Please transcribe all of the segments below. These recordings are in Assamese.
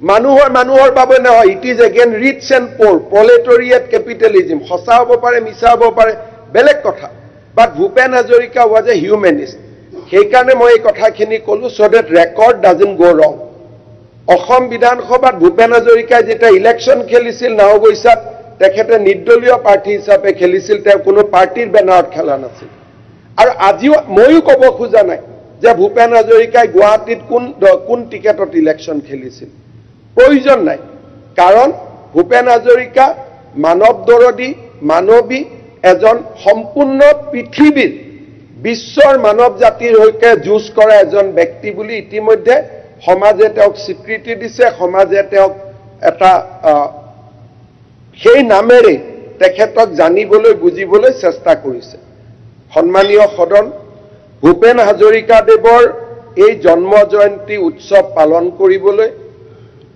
মানুহৰ বাবে নহয় it is again rich and poor proletariat capitalism সঁচা হ'ব পাৰে মিছা হ'ব পাৰে বেলেগ কথা but Bhupen Hazarika was a humanist সেইকাৰণে মই এই কথাখিনি ক'লো চ' ডেট ৰেকৰ্ড ডাজন্ট গ' ৰং অসম বিধানসভাত ভূপেন হাজৰিকাই যেতিয়া ইলেকশ্যন খেলিছিল নাওবৈচাত তেখেতে নিৰ্দলীয় প্ৰাৰ্থী হিচাপে খেলিছিল তেওঁ কোনো পাৰ্টিৰ বেনাৰত খেলা নাছিল আৰু আজিও ময়ো ক'ব খোজা নাই যে ভূপেন হাজৰিকাই গুৱাহাটীত কোন টিকেটত ইলেকশ্যন খেলিছিল প্ৰয়োজন নাই কাৰণ ভূপেন হাজৰিকা মানৱ দৰদী মানৱী এজন সম্পূৰ্ণ পৃথিৱীৰ বিশ্বৰ মানৱ জাতিৰ হৈকে যুঁজ কৰা এজন ব্যক্তি বুলি ইতিমধ্যে সমাজে তেওঁক স্বীকৃতি দিছে সমাজে তেওঁক এটা সেই নামেৰে তেখেতক জানিবলৈ বুজিবলৈ চেষ্টা কৰিছে সন্মানীয় সদন ভূপেন হাজৰিকাদেৱৰ এই জন্ম জয়ন্তী উৎসৱ পালন কৰিবলৈ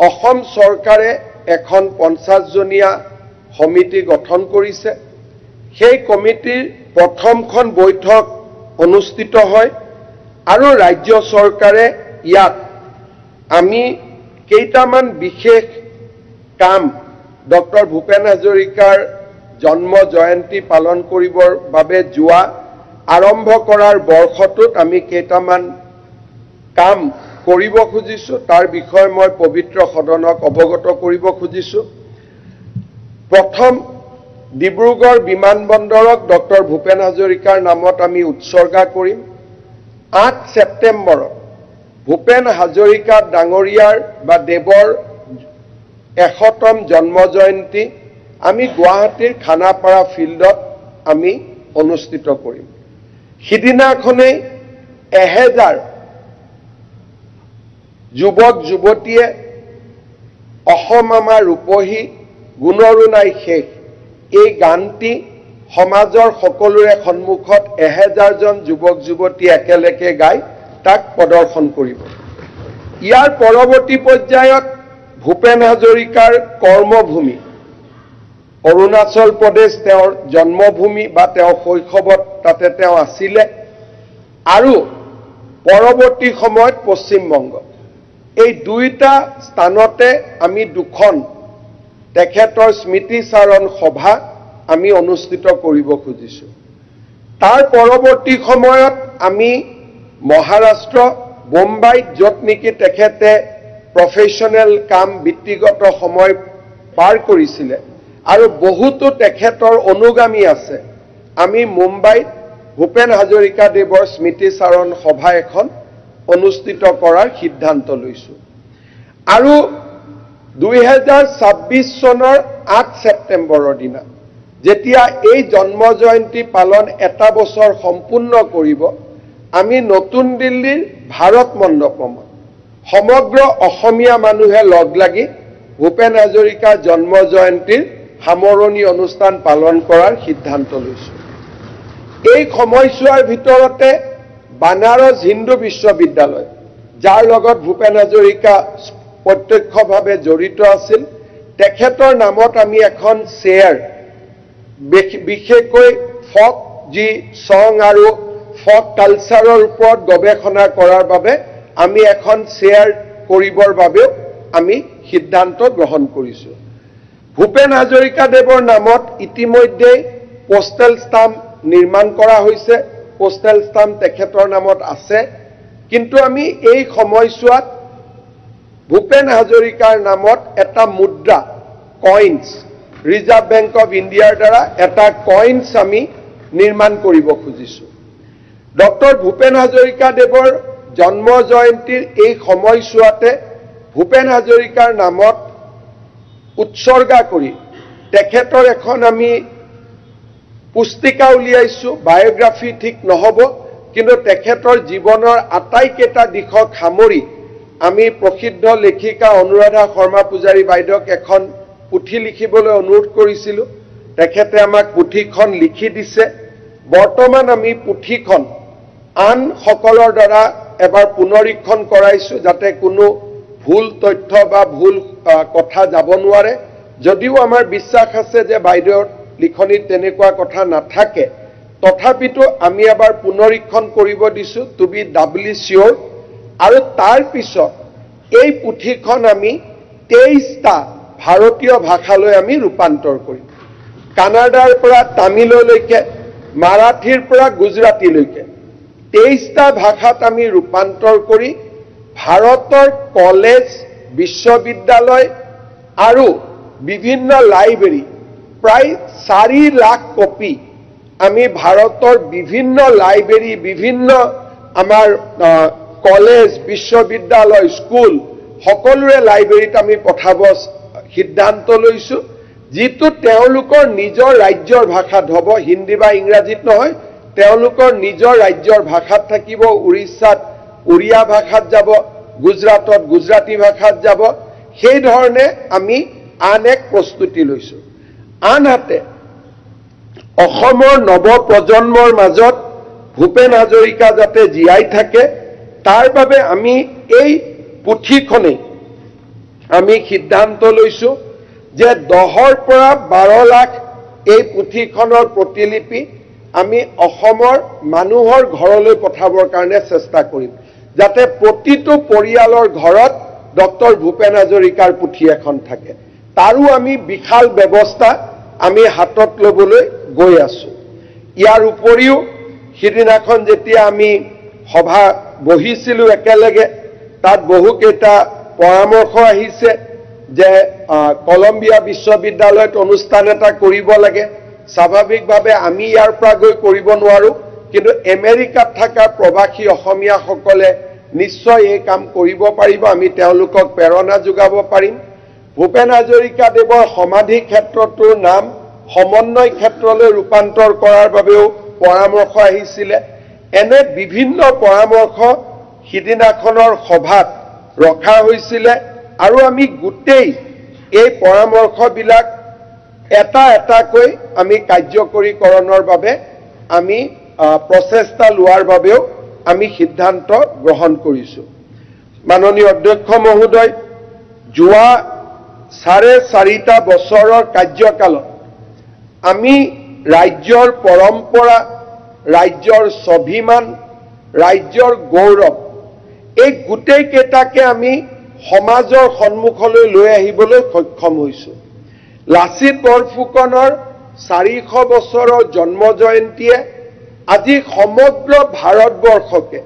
অসম চৰকাৰে এখন 50জনীয়া সমিতি গঠন কৰিছে সেই কমিটিৰ প্ৰথমখন বৈঠক অনুষ্ঠিত হয় আৰু ৰাজ্য চৰকাৰে ইয়াত আমি কেইটামান বিশেষ কাম ডক্টৰ ভূপেন হাজৰিকাৰ জন্ম জয়ন্তী পালন কৰিবৰ বাবে যোৱা আৰম্ভ কৰাৰ বৰ্ষটোত আমি কেইটামান কাম কৰিব খুজিছো তাৰ বিষয়ে মই পবিত্ৰ সদনক অৱগত কৰিব খুজিছো প্ৰথম ডিব্ৰুগড় বিমানবন্দৰক ডক্টৰ ভূপেন হাজৰিকাৰ নামত আমি উৎসৰ্গা কৰিম 8 ছেপ্টেম্বৰত ভূপেন হাজৰিকা ডাঙৰীয়াৰ বা দেৱৰ 100তম জন্ম জয়ন্তী আমি গুৱাহাটীৰ খানাপাৰা ফিল্ডত আমি অনুষ্ঠিত কৰিম সিদিনাখনেই 1000 যুৱক যুৱতীয়ে অসম আমাৰ ৰূপহী গুণৰো নাই শেষ এই গানটি সমাজৰ সকলোৰে সন্মুখত 1000 জন যুৱক যুৱতী একেলগে গাই তাক প্ৰদৰ্শন কৰিব ইয়াৰ পৰৱৰ্তী পৰ্যায়ত ভূপেন হাজৰিকাৰ কৰ্মভূমি অৰুণাচল প্ৰদেশ তেওঁৰ জন্মভূমি বা তেওঁৰ শৈশৱত তাতে তেওঁ আছিলে আৰু পৰৱৰ্তী সময়ত পশ্চিমবংগ এই দুইটা স্থানতে আমি দুখন তেখেতৰ স্মৃতিচাৰণ সভা আমি অনুষ্ঠিত কৰিব খুজিছো তাৰ পৰৱৰ্তী সময়ত আমি মহাৰাষ্ট্ৰ বোম্বাইত য'ত নেকি তেখেতে প্ৰফেশনেল কাম ব্যক্তিগত সময় পাৰ কৰিছিলে আৰু বহুতো তেখেতৰ অনুগামী আছে আমি মুম্বাইত ভূপেন হাজৰিকা দেৱৰ স্মৃতিচাৰণ সভা এখন অনুষ্ঠিত কৰাৰ সিদ্ধান্ত লৈছো আৰু 2026 চনৰ 8 ছেপ্টেম্বৰৰ দিনা যেতিয়া এই জন্ম জয়ন্তী পালন এটা বছৰ সম্পূৰ্ণ কৰিব আমি নতুন দিল্লীৰ ভাৰত মণ্ডপমত সমগ্ৰ অসমীয়া মানুহে লগ লাগি ভূপেন হাজৰিকা জন্ম জয়ন্তীৰ সামৰণি অনুষ্ঠান পালন কৰাৰ সিদ্ধান্ত লৈছো এই সময়ছোৱাৰ ভিতৰতে বানাৰস হিন্দু বিশ্ববিদ্যালয় যাৰ লগত ভূপেন হাজৰিকা প্ৰত্যক্ষভাৱে জড়িত আছিল তেখেতৰ নামত আমি এখন চেয়াৰ বিশেষকৈ ফক যি সং আৰু ফক কালচাৰৰ ওপৰত গৱেষণা কৰাৰ বাবে আমি এখন চেয়াৰ কৰিবৰ বাবে আমি সিদ্ধান্ত গ্ৰহণ কৰিছো ভূপেন হাজৰিকা দেৱৰ নামত ইতিমধ্যে পোষ্টেল ষ্টাম্প নিৰ্মাণ কৰা হৈছে পোষ্টেল ষ্টাম্প তেখেতৰ নামত আছে কিন্তু আমি এই সময়ছোৱাত ভূপেন হাজৰিকাৰ নামত এটা মুদ্ৰা কইন্স ৰিজাৰ্ভ বেংক অফ ইণ্ডিয়াৰ দ্বাৰা এটা কইন্স আমি নিৰ্মাণ কৰিব খুজিছো ডক্টৰ ভূপেন হাজৰিকা দেৱৰ জন্ম জয়ন্তীৰ এই সময়ছোৱাতে ভূপেন হাজৰিকাৰ নামত উৎসৰ্গা কৰি তেখেতৰ এখন আমি পুস্তিকা উলিয়াইছো বায়োগ্ৰাফি ঠিক নহব কিন্তু তেখেতৰ জীৱনৰ আটাইকেইটা দিশক সামৰি আমি প্ৰসিদ্ধ লেখিকা অনুৰাধা শৰ্মা পূজাৰী বাইদেউক এখন পুথি লিখিবলৈ অনুৰোধ কৰিছিলো তেখেতে আমাক পুথিখন লিখি দিছে বৰ্তমান আমি পুথিখন আন সকলৰ দ্বাৰা এবাৰ পুনৰীক্ষণ কৰাইছো যাতে কোনো ভুল তথ্য বা ভুল কথা যাব নোৱাৰে যদিও আমাৰ বিশ্বাস আছে যে বাইদেউৰ লিখনিত তেনেকুৱা কথা নাথাকে তথাপিতো আমি এবাৰ পুনৰীক্ষণ কৰিব দিছো টু বি ডাবলি চিয়ৰ আৰু তাৰ পিছত এই পুথিখন আমি 23টা ভাৰতীয় ভাষালৈ আমি ৰূপান্তৰ কৰিম। কানাডাৰ পৰা তামিললৈকে, মাৰাঠীৰ পৰা গুজৰাটীলৈকে 23টা ভাষাত আমি ৰূপান্তৰ কৰি ভাৰতৰ কলেজ, বিশ্ববিদ্যালয় আৰু বিভিন্ন লাইব্ৰেৰী প্ৰায় 4 লাখ কপি আমি ভাৰতৰ বিভিন্ন লাইব্ৰেৰী, বিভিন্ন আমাৰ কলেজ, বিশ্ববিদ্যালয়, স্কুল সকলোৰে লাইব্ৰেৰীত আমি পঠাব সিদ্ধান্ত লৈছো, যিটো তেওঁলোকৰ নিজৰ ৰাজ্যৰ ভাষাত হ'ব, হিন্দী বা ইংৰাজীত নহয়, তেওঁলোকৰ নিজৰ ৰাজ্যৰ ভাষাত থাকিব। উৰিষ্যাত উৰিয়া ভাষাত যাব, গুজৰাটত গুজৰাটী ভাষাত যাব। সেই ধৰণে আমি আন এক প্ৰস্তুতি লৈছো। আনহাতে অসমৰ নৱপ্ৰজন্মৰ মাজত ভূপেন হাজৰিকা যাতে জীয়াই থাকে, তাৰ বাবে আমি এই পুথিখনেই আমি সিদ্ধান্ত লৈছো যে 10ৰ পৰা 12 লাখ এই পুথিখনৰ প্ৰতিলিপি আমি অসমৰ মানুহৰ ঘৰলৈ পঠাবৰ কাৰণে চেষ্টা কৰিম, যাতে প্ৰতিটো পৰিয়ালৰ ঘৰত ডক্টৰ ভূপেন হাজৰিকাৰ পুথি এখন থাকে। তাৰো আমি বিশাল ব্যৱস্থা আমি হাতত ল'বলৈ গৈ আছো। ইয়াৰ উপৰিও সিদিনাখন যেতিয়া আমি সভা বহিছিলো একেলগে, তাত বহুকেইটা পৰামৰ্শ আহিছে যে কলম্বিয়া বিশ্ববিদ্যালয়ত অনুষ্ঠান এটা কৰিব লাগে। স্বাভাৱিকভাৱে আমি ইয়াৰ পৰা গৈ কৰিব নোৱাৰো, কিন্তু আমেৰিকাত থকা প্ৰবাসী অসমীয়াসকলে নিশ্চয় এই কাম কৰিব পাৰিব। আমি তেওঁলোকক প্ৰেৰণা যোগাব পাৰিম। ভূপেন হাজৰিকা দেৱৰ সমাধি ক্ষেত্ৰটোৰ নাম সমন্বয় ক্ষেত্ৰলৈ ৰূপান্তৰ কৰাৰ বাবেও পৰামৰ্শ আহিছিলে। এনে বিভিন্ন পৰামৰ্শ সিদিনাখনৰ সভাত ৰখা হৈছিলে আৰু আমি গোটেই এই পৰামৰ্শবিলাক এটা এটাকৈ আমি কাৰ্যকৰীকৰণৰ বাবে আমি প্ৰচেষ্টা লোৱাৰ বাবেও আমি সিদ্ধান্ত গ্ৰহণ কৰিছো। মাননীয় অধ্যক্ষ মহোদয়, যোৱা 4.5 বছৰৰ কাৰ্যকালত আমি ৰাজ্যৰ পৰম্পৰা, ৰাজ্যৰ স্বাভিমান, ৰাজ্যৰ গৌৰৱ এই গোটেইকেইটাকে আমি সমাজৰ সন্মুখলৈ লৈ আহিবলৈ সক্ষম হৈছো। লাচিত বৰফুকনৰ 400 বছৰৰ জন্ম জয়ন্তীয়ে আজি সমগ্ৰ ভাৰতবৰ্ষকে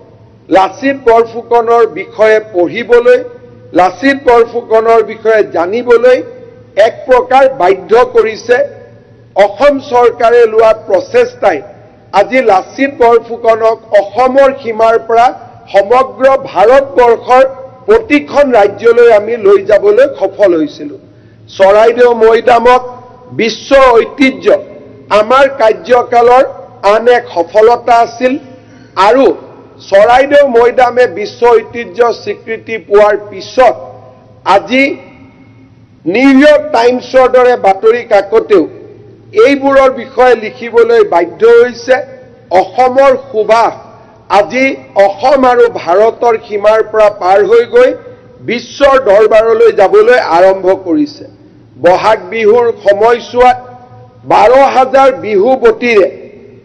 লাচিত বৰফুকনৰ বিষয়ে পঢ়িবলৈ, লাচিত বৰফুকনৰ বিষয়ে জানিবলৈ এক প্ৰকাৰ বাধ্য কৰিছে। অসম চৰকাৰে লোৱা প্ৰচেষ্টাই আজি লাচিত বৰফুকনক অসমৰ সীমাৰ পৰা সমগ্ৰ ভাৰতবৰ্ষৰ প্ৰতিখন ৰাজ্যলৈ আমি লৈ যাবলৈ সফল হৈছিলো। চৰাইদেউ মৈদামত বিশ্ব ঐতিহ্য আমাৰ কাৰ্যকালৰ আন এক সফলতা আছিল আৰু চৰাইদেউ মৈদামে বিশ্ব ঐতিহ্য স্বীকৃতি পোৱাৰ পিছত আজি নিউয়ৰ্ক টাইমছৰ দৰে বাতৰি কাকতেও এইবোৰৰ বিষয়ে লিখিবলৈ বাধ্য হৈছে। অসমৰ সুবাস আজি অসম আৰু ভাৰতৰ সীমাৰ পৰা পাৰ হৈ গৈ বিশ্বৰ দৰবাৰলৈ যাবলৈ আৰম্ভ কৰিছে। বহাগ বিহুৰ সময়ছোৱাত 12,000 বিহুবতীৰে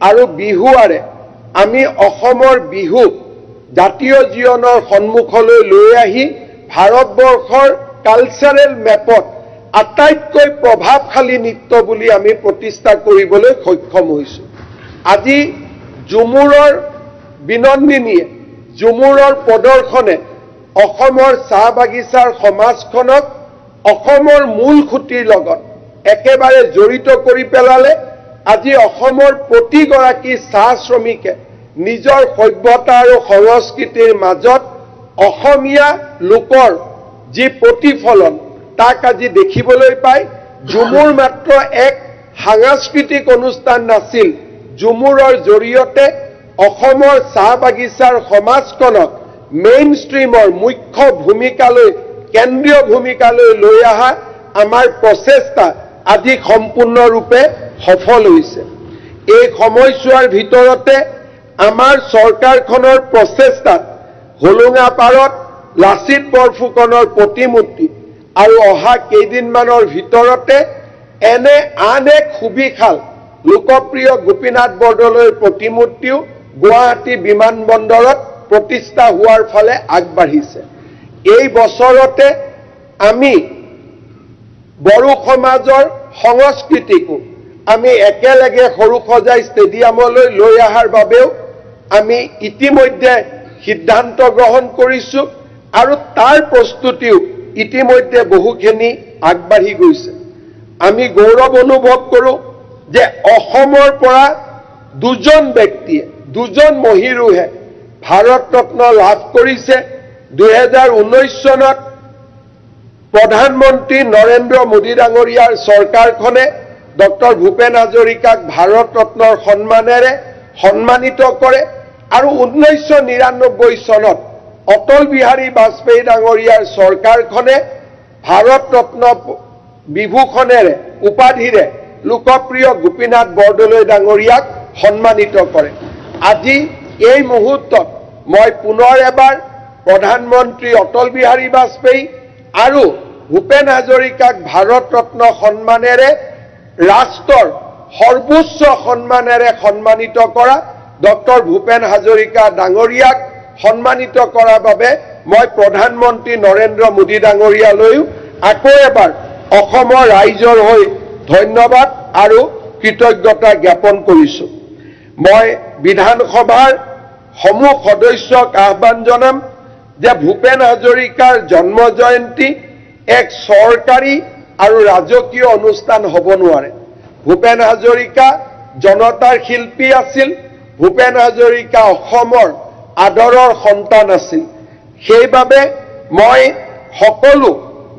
আৰু বিহুৱাৰে আমি অসমৰ বিহু জাতীয় জীৱনৰ সন্মুখলৈ লৈ আহি ভাৰতবৰ্ষৰ কালচাৰেল মেপত আটাইতকৈ প্ৰভাৱশালী নৃত্য বুলি আমি প্ৰতিষ্ঠা কৰিবলৈ সক্ষম হৈছো। আজি ঝুমুৰৰ বিনন্দিনীয়ে, ঝুমুৰৰ প্ৰদৰ্শনে অসমৰ চাহ বাগিচাৰ সমাজখনক অসমৰ মূল খুঁটিৰ লগত একেবাৰে জড়িত কৰি পেলালে। আজি অসমৰ প্ৰতিগৰাকী চাহ শ্ৰমিকে নিজৰ সভ্যতা আৰু সংস্কৃতিৰ মাজত অসমীয়া লোকৰ যি প্ৰতিফলন তাক আজি দেখিবলৈ পায়। ঝুমুৰ মাত্ৰ এক সাংস্কৃতিক অনুষ্ঠান নাছিল, ঝুমুৰৰ জৰিয়তে অসমৰ চাহ বাগিচাৰ সমাজখনক মেইন ষ্ট্ৰীমৰ মুখ্য ভূমিকালৈ, কেন্দ্ৰীয় ভূমিকালৈ লৈ অহা আমাৰ প্ৰচেষ্টা আজি সম্পূৰ্ণৰূপে সফল হৈছে। এই সময়ছোৱাৰ ভিতৰতে আমাৰ চৰকাৰখনৰ প্ৰচেষ্টাত হোলোঙা পাৰত লাচিত বৰফুকনৰ প্ৰতিমূৰ্তি আৰু অহা কেইদিনমানৰ ভিতৰতে এনে আন এক সুবিশাল লোকপ্ৰিয় গোপীনাথ বৰদলৈৰ প্ৰতিমূৰ্তিও গুৱাহাটী বিমানবন্দৰত প্ৰতিষ্ঠা হোৱাৰ ফালে আগবাঢ়িছে। এই বছৰতে আমি বড়ো সমাজৰ সংস্কৃতিকো আমি একেলগে সৰুসজাই ষ্টেডিয়ামলৈ লৈ অহাৰ বাবেও আমি ইতিমধ্যে সিদ্ধান্ত গ্ৰহণ কৰিছো আৰু তাৰ প্ৰস্তুতিও ইতিমধ্যে বহুখিনি আগবাঢ়ি গৈছে আমি গৌৰৱ অনুভৱ কৰো যে অসমৰ পৰা দুজন ব্যক্তিয়ে দুজন মহিৰুহে ভাৰত ৰত্ন লাভ কৰিছে 2019 চনত প্ৰধানমন্ত্ৰী নৰেন্দ্ৰ মোদী ডাঙৰীয়াৰ চৰকাৰখনে ডক্টৰ ভূপেন হাজৰিকাক ভাৰত ৰত্নৰ সন্মানেৰে সন্মানিত কৰে আৰু 1999 চনত অটল বিহাৰী বাজপেয়ী ডাঙৰীয়াৰ চৰকাৰখনে ভাৰত ৰত্ন বিভূষণেৰে উপাধিৰে লোকপ্ৰিয় গোপীনাথ বৰদলৈ ডাঙৰীয়াক সন্মানিত কৰে আজি এই মুহূৰ্তত মই পুনৰ এবাৰ প্ৰধানমন্ত্ৰী অটল বিহাৰী বাজপেয়ী আৰু ভূপেন হাজৰিকাক ভাৰত ৰত্ন সন্মানেৰে ৰাষ্ট্ৰৰ সৰ্বোচ্চ সন্মানেৰে সন্মানিত কৰা ডক্টৰ ভূপেন হাজৰিকা ডাঙৰীয়াক সন্মানিত কৰাৰ বাবে মই প্ৰধানমন্ত্ৰী নৰেন্দ্ৰ মোদী ডাঙৰীয়ালৈও আকৌ এবাৰ অসমৰ ৰাইজৰ হৈ ধন্যবাদ আৰু কৃতজ্ঞতা জ্ঞাপন কৰিছো মই বিধানসভাৰ সমূহ সদস্যক আহ্বান জনাম যে ভূপেন হাজৰিকাৰ জন্ম জয়ন্তী এক চৰকাৰী আৰু ৰাজকীয় অনুষ্ঠান হ'ব নোৱাৰে ভূপেন হাজৰিকা জনতাৰ শিল্পী আছিল ভূপেন হাজৰিকা অসমৰ আদৰৰ সন্তান আছিল সেইবাবে মই সকলো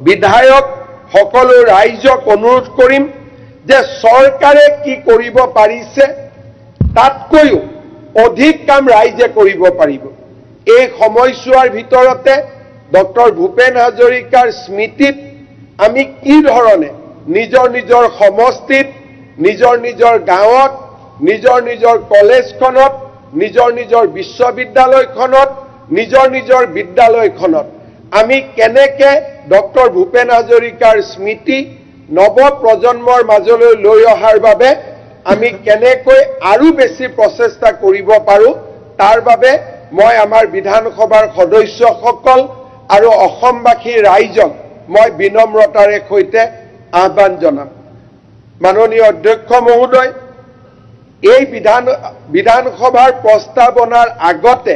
বিধায়ক সকলো ৰাইজক অনুৰোধ কৰিম যে চৰকাৰে কি কৰিব পাৰিছে তাতকৈও অধিক কাম ৰাইজে কৰিব পাৰিব এই সময়ছোৱাৰ ভিতৰতে ডক্টৰ ভূপেন হাজৰিকাৰ স্মৃতিত আমি কি ধৰণে নিজৰ নিজৰ সমষ্টিত নিজৰ নিজৰ গাঁৱত নিজৰ নিজৰ কলেজখনত নিজৰ নিজৰ বিশ্ববিদ্যালয়খনত নিজৰ নিজৰ বিদ্যালয়খনত আমি কেনেকে ডক্টৰ ভূপেন হাজৰিকাৰ স্মৃতি নৱ প্ৰজন্মৰ মাজলৈ লৈ অহাৰ বাবে আমি কেনেকৈ আৰু বেছি প্ৰচেষ্টা কৰিব পাৰো তাৰ বাবে মই আমাৰ বিধানসভাৰ সদস্যসকল আৰু অসমবাসী ৰাইজক মই বিনম্ৰতাৰে সৈতে আহ্বান জনাম মাননীয় অধ্যক্ষ মহোদয় এই বিধানসভাৰ প্ৰস্তাৱনাৰ আগতে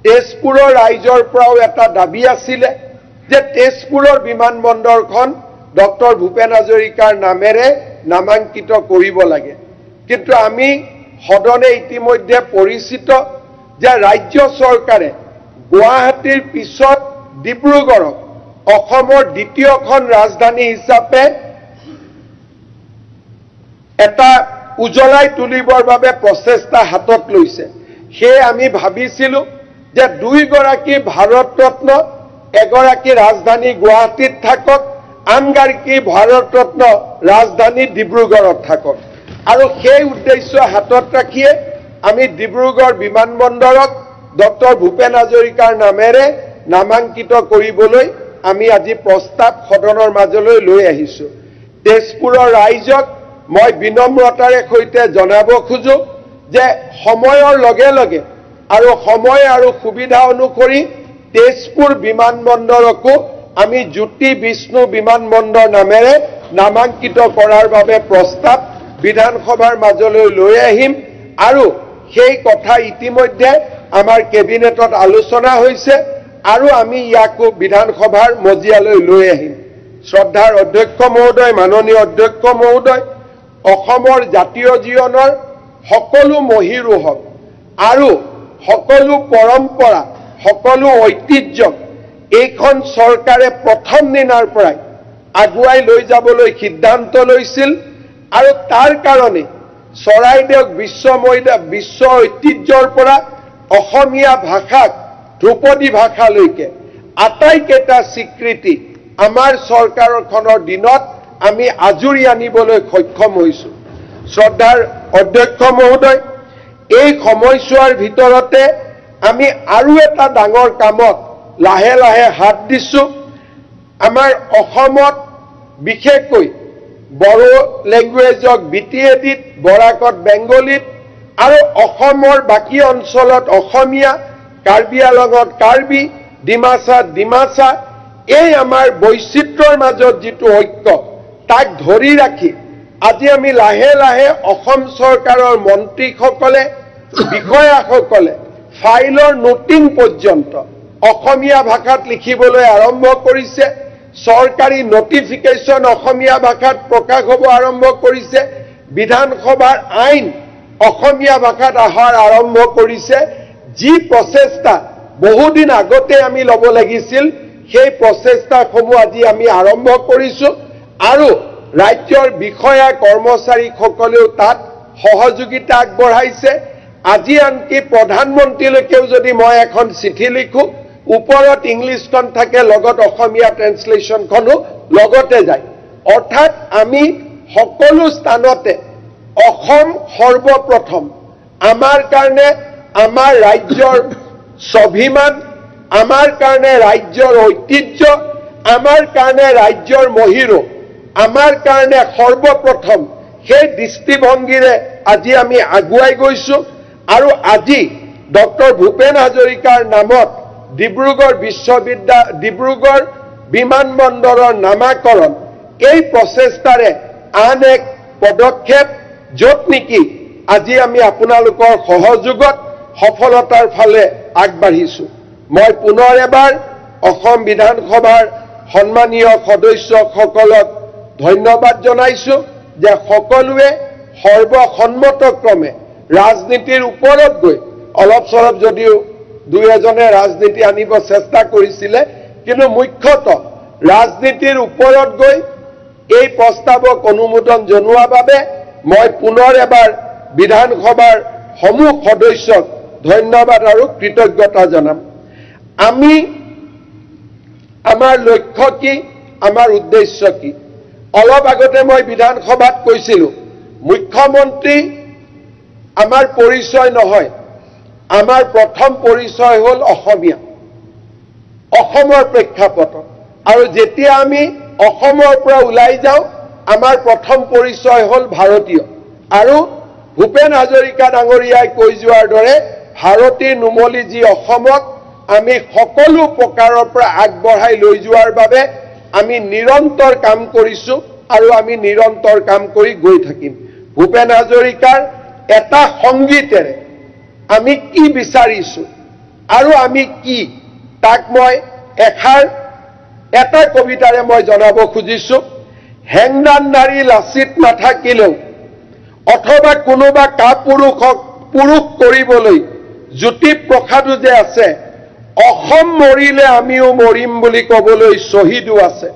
তেজপুৰৰ ৰাইজৰ পৰাও এটা দাবী আছিল যে তেজপুৰৰ বিমানবন্দৰখন ডক্টৰ ভূপেন হাজৰিকাৰ নামেৰে নামাঙ্কিত কৰিব লাগে কিন্তু আমি সদনে ইতিমধ্যে পৰিচিত যে ৰাজ্য চৰকাৰে গুৱাহাটীৰ পিছত ডিব্ৰুগড়ক অসমৰ দ্বিতীয়খন ৰাজধানী হিচাপে এটা উজ্বলাই তুলিবৰ বাবে প্ৰচেষ্টা হাতত লৈছে সেই আমি ভাবিছিলো যে দুইগৰাকী ভাৰত ৰত্ন এগৰাকী ৰাজধানী গুৱাহাটীত থাকক আনগৰাকী ভাৰত ৰত্ন ৰাজধানী ডিব্ৰুগড়ত থাকক আৰু সেই উদ্দেশ্য হাতত ৰাখিয়ে আমি ডিব্ৰুগড় বিমানবন্দৰক ডক্টৰ ভূপেন হাজৰিকাৰ নামেৰে নামাঙ্কিত কৰিবলৈ আমি আজি প্ৰস্তাৱ সদনৰ মাজলৈ লৈ আহিছো তেজপুৰৰ ৰাইজক মই বিনম্ৰতাৰে সৈতে জনাব খোজো যে সময়ৰ লগে লগে আৰু সময় আৰু সুবিধা অনুসৰি তেজপুৰ বিমানবন্দৰকো আমি জ্যোতি বিষ্ণু বিমানবন্দৰ নামেৰে নামাঙ্কিত কৰাৰ বাবে প্ৰস্তাৱ বিধানসভাৰ মাজলৈ লৈ আহিম আৰু সেই কথা ইতিমধ্যে আমাৰ কেবিনেটত আলোচনা হৈছে আৰু আমি ইয়াকো বিধানসভাৰ মজিয়ালৈ লৈ আহিম শ্ৰদ্ধাৰ অধ্যক্ষ মহোদয় মাননীয় অধ্যক্ষ মহোদয় অসমৰ জাতীয় জীৱনৰ সকলো মহিৰুহক আৰু সকলো পৰম্পৰা সকলো ঐতিহ্যক এইখন চৰকাৰে প্ৰথম দিনাৰ পৰাই আগুৱাই লৈ যাবলৈ সিদ্ধান্ত লৈছিল আৰু তাৰ কাৰণে চৰাইদেউক বিশ্ব ঐতিহ্যৰ পৰা অসমীয়া ভাষাক ধ্ৰুপদী ভাষালৈকে আটাইকেইটা স্বীকৃতি আমাৰ চৰকাৰখনৰ দিনত আমি আজুৰি আনিবলৈ সক্ষম হৈছো শ্ৰদ্ধাৰ অধ্যক্ষ মহোদয় এই সময়ছোৱাৰ ভিতৰতে আমি আৰু এটা ডাঙৰ কামত লাহে লাহে হাত দিছো আমাৰ অসমত বিশেষকৈ বড়ো ল্যাঙ্গুৱেজক বিটিএডিত বৰাকত বেংগলীত আৰু অসমৰ বাকী অঞ্চলত অসমীয়া কাৰ্বি আলঙত কাৰ্বি ডিমাছাত ডিমাছা এই আমাৰ বৈচিত্ৰ্যৰ মাজত যিটো ঐক্য তাক ধৰি ৰাখি আজি আমি লাহে লাহে অসম চৰকাৰৰ মন্ত্ৰীসকলে বিষয়াসকলে ফাইলৰ নোটিং পৰ্যন্ত অসমীয়া ভাষাত লিখিবলৈ আৰম্ভ কৰিছে চৰকাৰী নটিফিকেশ্যন অসমীয়া ভাষাত প্ৰকাশ হ'ব আৰম্ভ কৰিছে বিধানসভাৰ আইন অসমীয়া ভাষাত আহাৰ আৰম্ভ কৰিছে যি প্ৰচেষ্টা বহুদিন আগতে আমি ল'ব লাগিছিল সেই প্ৰচেষ্টাসমূহ আজি আমি আৰম্ভ কৰিছো আৰু ৰাজ্যৰ বিষয়া কৰ্মচাৰীসকলেও তাত সহযোগিতা আগবঢ়াইছে আজি আনকি প্ৰধানমন্ত্ৰীলৈকেও যদি মই এখন চিঠি লিখো ওপৰত ইংলিছখন থাকে লগত অসমীয়া ট্ৰেন্সলেশ্যনখনো লগতে যায় অৰ্থাৎ আমি সকলো স্থানতে অসম সৰ্বপ্ৰথম আমাৰ কাৰণে আমাৰ ৰাজ্যৰ স্বাভিমান আমাৰ কাৰণে ৰাজ্যৰ ঐতিহ্য আমাৰ কাৰণে ৰাজ্যৰ মহিৰো আমাৰ কাৰণে সৰ্বপ্ৰথম সেই দৃষ্টিভংগীৰে আজি আমি আগুৱাই গৈছো আৰু আজি ডক্টৰ ভূপেন হাজৰিকাৰ নামত ডিব্ৰুগড় বিমানবন্দৰৰ নামাকৰণ এই প্ৰচেষ্টাৰে আন এক পদক্ষেপ য'ত নেকি আজি আমি আপোনালোকৰ সহযোগত সফলতাৰ ফালে আগবাঢ়িছো মই পুনৰ এবাৰ অসম বিধানসভাৰ সন্মানীয় সদস্যসকলক ধন্যবাদ জনাইছো যে সকলোৱে সৰ্বসন্মতক্ৰমে ৰাজনীতিৰ ওপৰত গৈ অলপ চলপ যদিও দুই এজনে ৰাজনীতি আনিব চেষ্টা কৰিছিলে কিন্তু মুখ্যতঃ ৰাজনীতিৰ ওপৰত গৈ এই প্ৰস্তাৱক অনুমোদন জনোৱাৰ বাবে মই পুনৰ এবাৰ বিধানসভাৰ সমূহ সদস্যক ধন্যবাদ আৰু কৃতজ্ঞতা জনাম আমি আমাৰ লক্ষ্য কি আমাৰ উদ্দেশ্য কি অলপ আগতে মই বিধানসভাত কৈছিলো মুখ্যমন্ত্ৰী আমাৰ পৰিচয় নহয় আমাৰ প্ৰথম পৰিচয় হ'ল অসমীয়া অসমৰ প্ৰেক্ষাপটত আৰু যেতিয়া আমি অসমৰ পৰা ওলাই যাওঁ আমাৰ প্ৰথম পৰিচয় হ'ল ভাৰতীয় আৰু ভূপেন হাজৰিকা ডাঙৰীয়াই কৈ যোৱাৰ দৰে ভাৰতীয় নুমলী যি অসমক আমি সকলো প্ৰকাৰৰ পৰা আগবঢ়াই লৈ যোৱাৰ বাবে আমি নিৰন্তৰ কাম কৰিছো আৰু আমি নিৰন্তৰ কাম কৰি গৈ থাকিম ভূপেন হাজৰিকাৰ এটা সংগীতেৰে আমি কি বিচাৰিছো আৰু আমি কি তাক মই এটা কবিতাৰে মই জনাব খুজিছো হেংদান নাৰী লাচিত নাথাকিলেও অথবা কোনোবা কাপুৰুষক পুৰুষ কৰিবলৈ জ্যোতি প্ৰসাদো যে আছে অসম মৰিলে আমিও মৰিম বুলি ক'বলৈ শ্বহীদো আছে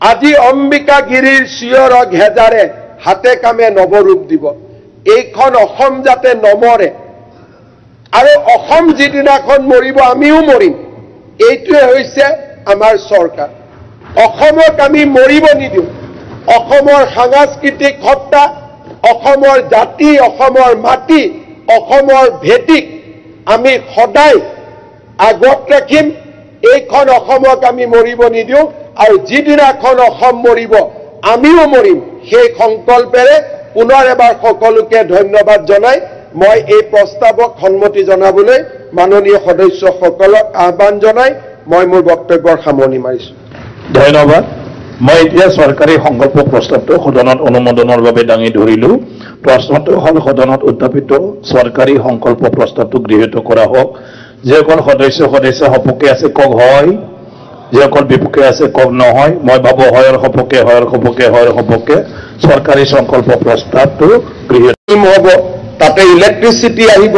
আজি অম্বিকা গিৰিৰ চিঞৰ ঘেজাৰে হাতে কামে নৱৰূপ দিব এইখন অসম যাতে নমৰে আৰু অসম যিদিনাখন মৰিব আমিও মৰিম এইটোৱে হৈছে আমাৰ চৰকাৰ অসমক আমি মৰিব নিদিওঁ অসমৰ সাংস্কৃতিক সত্তা অসমৰ জাতি অসমৰ মাটি অসমৰ ভেটিক আমি সদায় আগত ৰাখিম এইখন অসমক আমি মৰিব নিদিওঁ আৰু যিদিনাখন অসম মৰিব আমিও মৰিম সেই সংকল্পেৰে পুনৰ এবাৰ সকলোকে ধন্যবাদ জনাই মই এই প্ৰস্তাৱক সন্মতি জনাবলৈ মাননীয় সদস্যসকলক আহ্বান জনাই মই মোৰ বক্তব্যৰ সামৰণি মাৰিছো ধন্যবাদ মই এতিয়া চৰকাৰী সংকল্প প্ৰস্তাৱটো সদনত অনুমোদনৰ বাবে দাঙি ধৰিলো প্ৰশ্নটো হ'ল সদনত উত্থাপিত চৰকাৰী সংকল্প প্ৰস্তাৱটো গৃহীত কৰা হওক যিসকল সদস্য সপক্ষে আছে কক হয় যিসকল বিপক্ষে আছে কক নহয় মই ভাবো হয়ৰ সপক্ষে চৰকাৰী সংকল্প প্ৰস্তাৱটো গৃহীত হ'ব তাতে ইলেক্ট্ৰিচিটি আহিব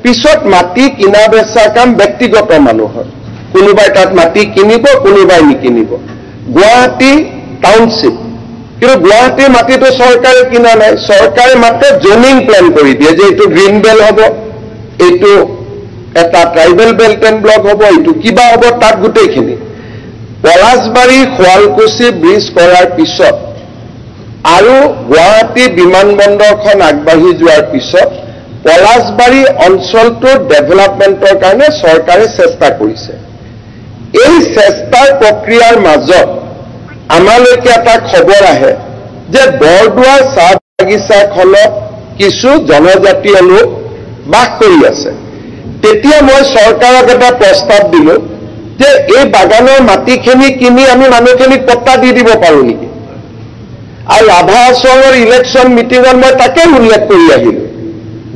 পিছত মাটি কিনা বেচা কাম ব্যক্তিগত মানুহৰ কোনোবাই তাত মাটি কিনিব কোনোবাই নিকিনিব গুৱাহাটী টাউনশ্বিপ কিন্তু গুৱাহাটীৰ মাটিটো চৰকাৰে কিনা নাই চৰকাৰে মাত্ৰ জোনিং প্লেন কৰি দিয়ে যে এইটো গ্ৰীণ বেল্ট হ'ব এইটো এটা ট্ৰাইবেল বেল্ট এণ্ড ব্লক হ'ব এইটো কিবা হ'ব তাত গোটেইখিনি পলাশবাৰী শুৱালকুছি ব্ৰিজ কৰাৰ পিছত আৰু গুৱাহাটী বিমানবন্দৰখন আগবাঢ়ি যোৱাৰ পিছত পলাশবাৰী অঞ্চলটোৰ ডেভেলপমেণ্টৰ কাৰণে চৰকাৰে চেষ্টা কৰিছে এই চেষ্টাৰ প্ৰক্ৰিয়াৰ মাজত আমালৈকে এটা খবৰ আহে যে বৰদোৱাৰ চাহ বাগিচাখনত কিছু জনজাতীয় লোক বাস কৰি আছে তেতিয়া মই চৰকাৰক এটা প্ৰস্তাৱ দিলো যে এই বাগানৰ মাটিখিনি কিনি আমি মানুহখিনিক পট্টা দি দিব পাৰো নেকি আৰু ৰাভা হাছঙৰ ইলেকশ্যন মিটিঙত মই তাকে উল্লেখ কৰি আহিলোঁ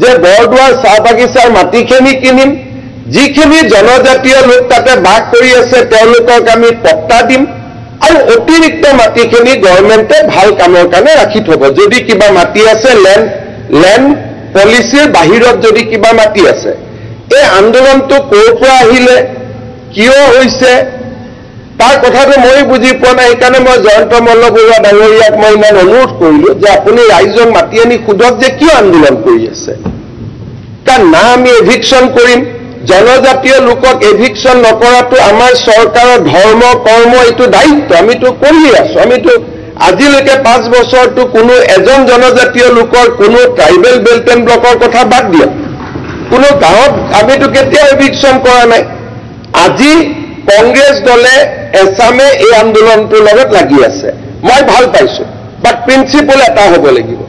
যে বৰদোৱাৰ চাহ বাগিচাৰ মাটিখিনি কিনিম, যিখিনি জনজাতীয় লোক তাতে বাস কৰি আছে তেওঁলোকক আমি পট্টা দিম, আৰু অতিৰিক্ত মাটিখিনি গভৰ্ণমেণ্টে ভাল কামৰ কাৰণে ৰাখি থব। যদি কিবা মাটি আছে লেণ্ড পলিচিৰ বাহিৰত যদি কিবা মাটি আছে, এই আন্দোলনটো ক'ৰ পৰা আহিলে, কিয় হৈছে, তাৰ কথাটো মই বুজি পোৱা নাই। সেইকাৰণে মই জয়ন্ত মল্লবৰুৱা ডাঙৰীয়াক মই ইমান অনুৰোধ কৰিলোঁ যে আপুনি ৰাইজক মাতি আনি সোধক যে কিয় আন্দোলন কৰি আছে। কাৰণ না আমি এভিকশ্যন কৰিম, জনজাতীয় লোকক এভিকশ্যন নকৰাটো আমাৰ চৰকাৰৰ ধৰ্ম কৰ্ম, এইটো দায়িত্ব, আমিতো কৰিয়ে আছো। আমিতো আজিলৈকে 5 বছৰটো কোনো এজন জনজাতীয় লোকৰ কোনো ট্ৰাইবেল বেল্ট এণ্ড ব্লকৰ কথা বাদ দিয়ক, কোনো গাঁৱত আমিতো কেতিয়াও এভিকশ্যন কৰা নাই। আজি কংগ্ৰেছ দলে এছামে এই আন্দোলনটোৰ লগত লাগি আছে, মই ভাল পাইছোঁ, বাট প্ৰিন্সিপল এটা হ'ব লাগিব।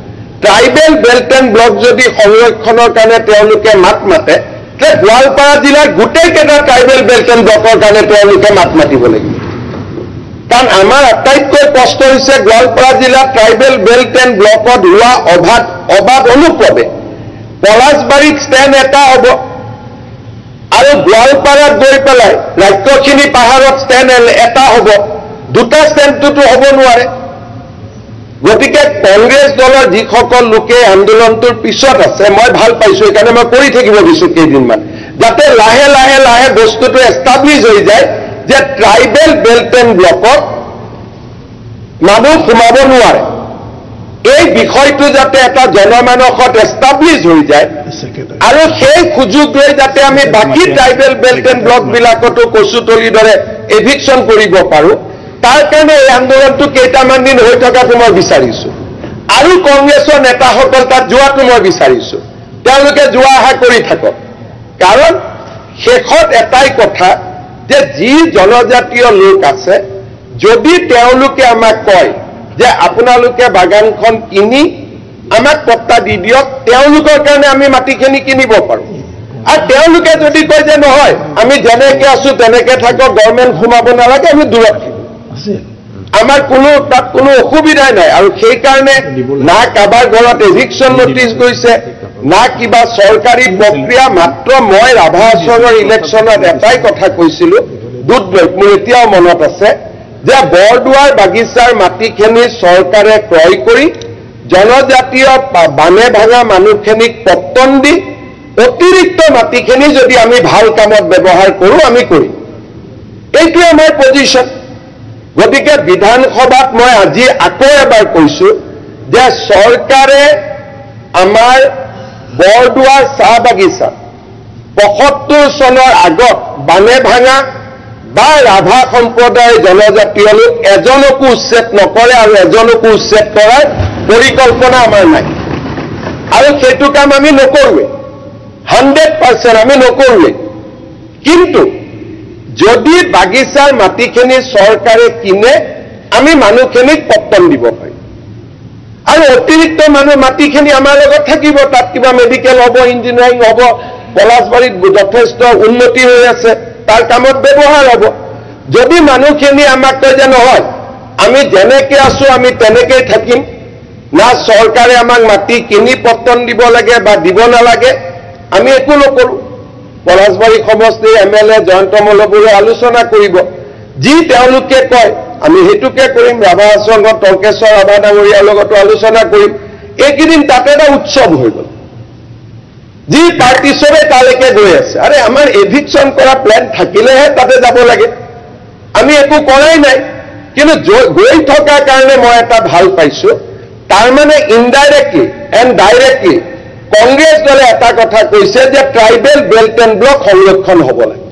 ট্ৰাইবেল বেল্ট এণ্ড ব্লক যদি সংৰক্ষণৰ কাৰণে তেওঁলোকে মাত মাতে, গোৱালপাৰা জিলাৰ গোটেইকেইটা ট্ৰাইবেল বেল্ট এণ্ড ব্লকৰ কাৰণে তেওঁলোকে মাত মাতিব লাগিব। কাৰণ আমাৰ আটাইতকৈ কষ্ট হৈছে গোৱালপাৰা জিলাৰ ট্ৰাইবেল বেল্ট এণ্ড ব্লকত হোৱা অবাধ অনুপ্ৰৱেশ। পলাশবাৰীত ষ্টেণ্ড এটা হ'ব, আৰু গোৱালপাৰাত গৈ পেলাই ৰাজ্যখিনি পাহাৰত ষ্টেণ্ড এটা হ'ব, দুটা ষ্টেণ্ডটোতো হ'ব নোৱাৰে। গতিকে কংগ্ৰেছ দলৰ যিসকল লোকে আন্দোলনটোৰ পিছত আছে, মই ভাল পাইছোঁ, সেইকাৰণে মই কৰি থাকিব দিছোঁ কেইদিনমান, যাতে লাহে লাহে লাহে বস্তুটো এষ্টাব্লিছ হৈ যায় যে ট্ৰাইবেল বেল্ট এণ্ড ব্লকত মানুহ সোমাব নোৱাৰে। এই বিষয়টো যাতে এটা জনমানসত এষ্টাব্লিছ হৈ যায়, আৰু সেই সুযোগ লৈ যাতে আমি বাকী ট্ৰাইবেল বেল্ট এণ্ড ব্লকবিলাকতো কচুতলিৰ দৰে এভিকশ্যন কৰিব পাৰোঁ, তাৰ কাৰণে এই আন্দোলনটো কেইটামান দিন হৈ থকাটো মই বিচাৰিছোঁ। আৰু কংগ্ৰেছৰ নেতাসকল তাত যোৱাটো মই বিচাৰিছোঁ, তেওঁলোকে যোৱা অহা কৰি থাকক। কাৰণ শেষত এটাই কথা যে যি জনজাতীয় লোক আছে, যদি তেওঁলোকে আমাক কয় যে আপোনালোকে বাগানখন কিনি আমাক পট্টা দি দিয়ক, তেওঁলোকৰ কাৰণে আমি মাটিখিনি কিনিব পাৰোঁ। আৰু তেওঁলোকে যদি কয় যে নহয়, আমি যেনেকৈ আছোঁ তেনেকৈ থাকক, গভৰ্ণমেণ্ট সোমাব নালাগে, আমি দূৰত থাকিম, আমাৰ তাত কোনো অসুবিধাই নাই। আৰু সেইকাৰণে না কাৰোবাৰ ঘৰত এভিকশ্যন নটিচ গৈছে, না কিবা চৰকাৰী প্ৰক্ৰিয়া। মাত্ৰ মই ৰাভা হাছঙৰ ইলেকশ্যনত এটাই কথা কৈছিলোঁ, মোৰ এতিয়াও মনত আছে, যে বৰদোৱাৰ বাগিচাৰ মাটিখিনি চৰকাৰে ক্ৰয় কৰি জনজাতীয় বানে ভাঙা মানুহখিনিক পট্টন দি অতিৰিক্ত মাটিখিনি যদি আমি ভাল কামত ব্যৱহাৰ কৰোঁ, আমি কৰিম। এইটোৱে আমাৰ পজিশ্যন। গতিকে বিধানসভাত মই আজি আকৌ এবাৰ কৈছোঁ যে চৰকাৰে আমাৰ বৰদোৱাৰ চাহ বাগিচা ৭৫ চনৰ আগত বানে ভাঙা বা ৰাভা সম্প্ৰদায়ৰ জনজাতীয় লোক এজনকো উচ্ছেদ নকৰে, আৰু এজনকো উচ্ছেদ কৰাৰ পৰিকল্পনা আমাৰ নাই, আৰু সেইটো কাম আমি নকৰোঁৱে, 100% আমি নকৰোঁৱে। কিন্তু যদি বাগিচাৰ মাটিখিনি চৰকাৰে কিনে, আমি মানুহখিনিক পট্টন দিব পাৰিম, আৰু অতিৰিক্ত মানুহ মাটিখিনি আমাৰ লগত থাকিব। তাত কিবা মেডিকেল হ'ব, ইঞ্জিনিয়াৰিং হ'ব, পলাশবাৰীত যথেষ্ট উন্নতি হৈ আছে, তাৰ কামত ব্যৱহাৰ হ'ব। যদি মানুহখিনি আমাক কয় যে নহয়, আমি যেনেকৈ আছোঁ আমি তেনেকেই থাকিম, না চৰকাৰে আমাক মাটি কিনি পট্টন দিব লাগে বা দিব নালাগে, আমি একো নকৰোঁ। পলাশবাৰী সমষ্টিৰ MLA জয়ন্ত মল্লবৰুৱাই আলোচনা কৰিব, যি তেওঁলোকে কয় আমি সেইটোকে কৰিম। ৰাভা হাছঙৰ তৰ্কেশ্বৰ ৰাভা ডাঙৰীয়াৰ লগতো আলোচনা কৰিম। এইকেইদিন তাতে এটা উৎসৱ হৈ গ'ল, যি পাৰ্টি চবে তালৈকে গৈ আছে। আৰে আমাৰ এভিকশ্যন কৰা প্লেন থাকিলেহে তাতে যাব লাগে, আমি একো কৰাই নাই। কিন্তু গৈ থকাৰ কাৰণে মই এটা ভাল পাইছোঁ, তাৰমানে ইনডাইৰেক্টলি এণ্ড ডাইৰেক্টলি কংগ্ৰেছ দলে এটা কথা কৈছে যে ট্ৰাইবেল বেল্ট এণ্ড ব্লক সংৰক্ষণ হ'ব লাগে।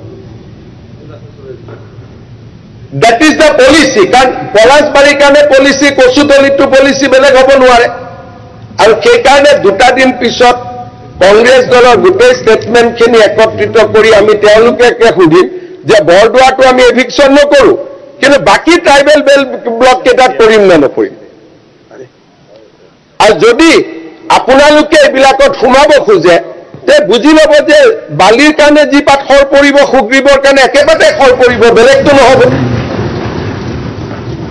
That is the policy. কাৰণ পলাশবাৰীৰ কাৰণে পলিচি, কচুতলিটো পলিচি বেলেগ হ'ব নোৱাৰে। আৰু সেইকাৰণে 2টা দিন পিছত কংগ্ৰেছ দলৰ গোটেই ষ্টেটমেণ্টখিনি একত্ৰিত কৰি আমি তেওঁলোকে সুধিম যে বৰদোৱাটো আমি এভিকশ্যন নকৰোঁ, কিন্তু বাকী ট্ৰাইবেল বেল্ট ব্লক কেইটাত কৰিম নে নকৰিম। আৰু যদি আপোনালোকে এইবিলাকত সোমাব খোজে, তে বুজি ল'ব যে বালিৰ কাৰণে যি পাত খৰ পৰিব, সুগ্ৰীৱৰ কাৰণে একেবাৰে খৰ পৰিব, বেলেগটো নহ'ব।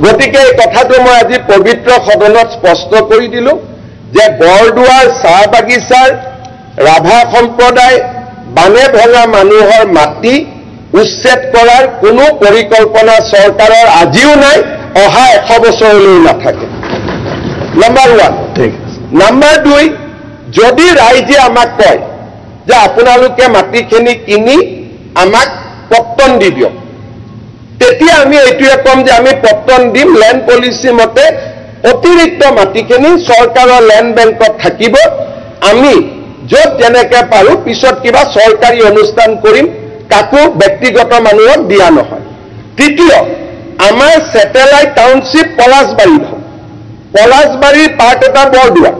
গতিকে এই কথাটো মই আজি পবিত্ৰ সদনত স্পষ্ট কৰি দিলোঁ যে বৰদোৱাৰ চাহ বাগিচাৰ ৰাভা সম্প্ৰদায় বানে ভঙা মানুহৰ মাটি উচ্ছেদ কৰাৰ কোনো পৰিকল্পনা চৰকাৰৰ আজিও নাই, অহা 100 বছৰলৈ নাথাকে। নম্বৰ 1। নম্বৰ 2, যদি ৰাইজে আমাক কয় যে আপোনালোকে মাটিখিনি কিনি আমাক পট্টন দি দিয়ক, তেতিয়া আমি এইটোৱে ক'ম যে আমি পট্টন দিম। লেণ্ড পলিচি মতে অতিৰিক্ত মাটিখিনি চৰকাৰৰ লেণ্ড বেংকত থাকিব। আমি য'ত যেনেকৈ পাৰোঁ পিছত কিবা চৰকাৰী অনুষ্ঠান কৰিম, কাকো ব্যক্তিগত মানুহক দিয়া নহয়। তৃতীয়, আমাৰ ছেটেলাইট টাউনশ্বিপ পলাশবাৰীত হ'ব। পলাশবাৰীৰ পাৰ্ট এটা বৰদোৱা।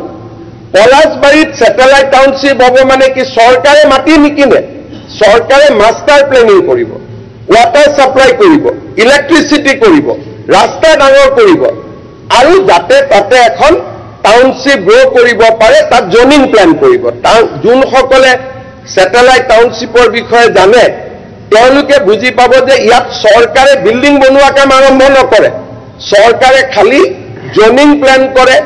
পলাশবাৰীত ছেটেলাইট টাউনশ্বিপ হ'ব মানে কি, চৰকাৰে মাটি নিকিনে, চৰকাৰে মাষ্টাৰ প্লেনিং কৰিব, ৱাটাৰ ছাপ্লাই কৰিব, ইলেক্ট্ৰিচিটি কৰিব, ৰাস্তা ডাঙৰ কৰিব, আৰু যাতে তাতে এখন টাউনশ্বিপ গ্ৰ' কৰিব পাৰে তাত জ'নিং প্লেন কৰিব। যোনসকলে ছেটেলাইট টাউনশ্বিপৰ বিষয়ে জানে তেওঁলোকে বুজি পাব যে ইয়াত চৰকাৰে বিল্ডিং বনোৱা কাম আৰম্ভ নকৰে, চৰকাৰে খালি জ'নিং প্লেন কৰে,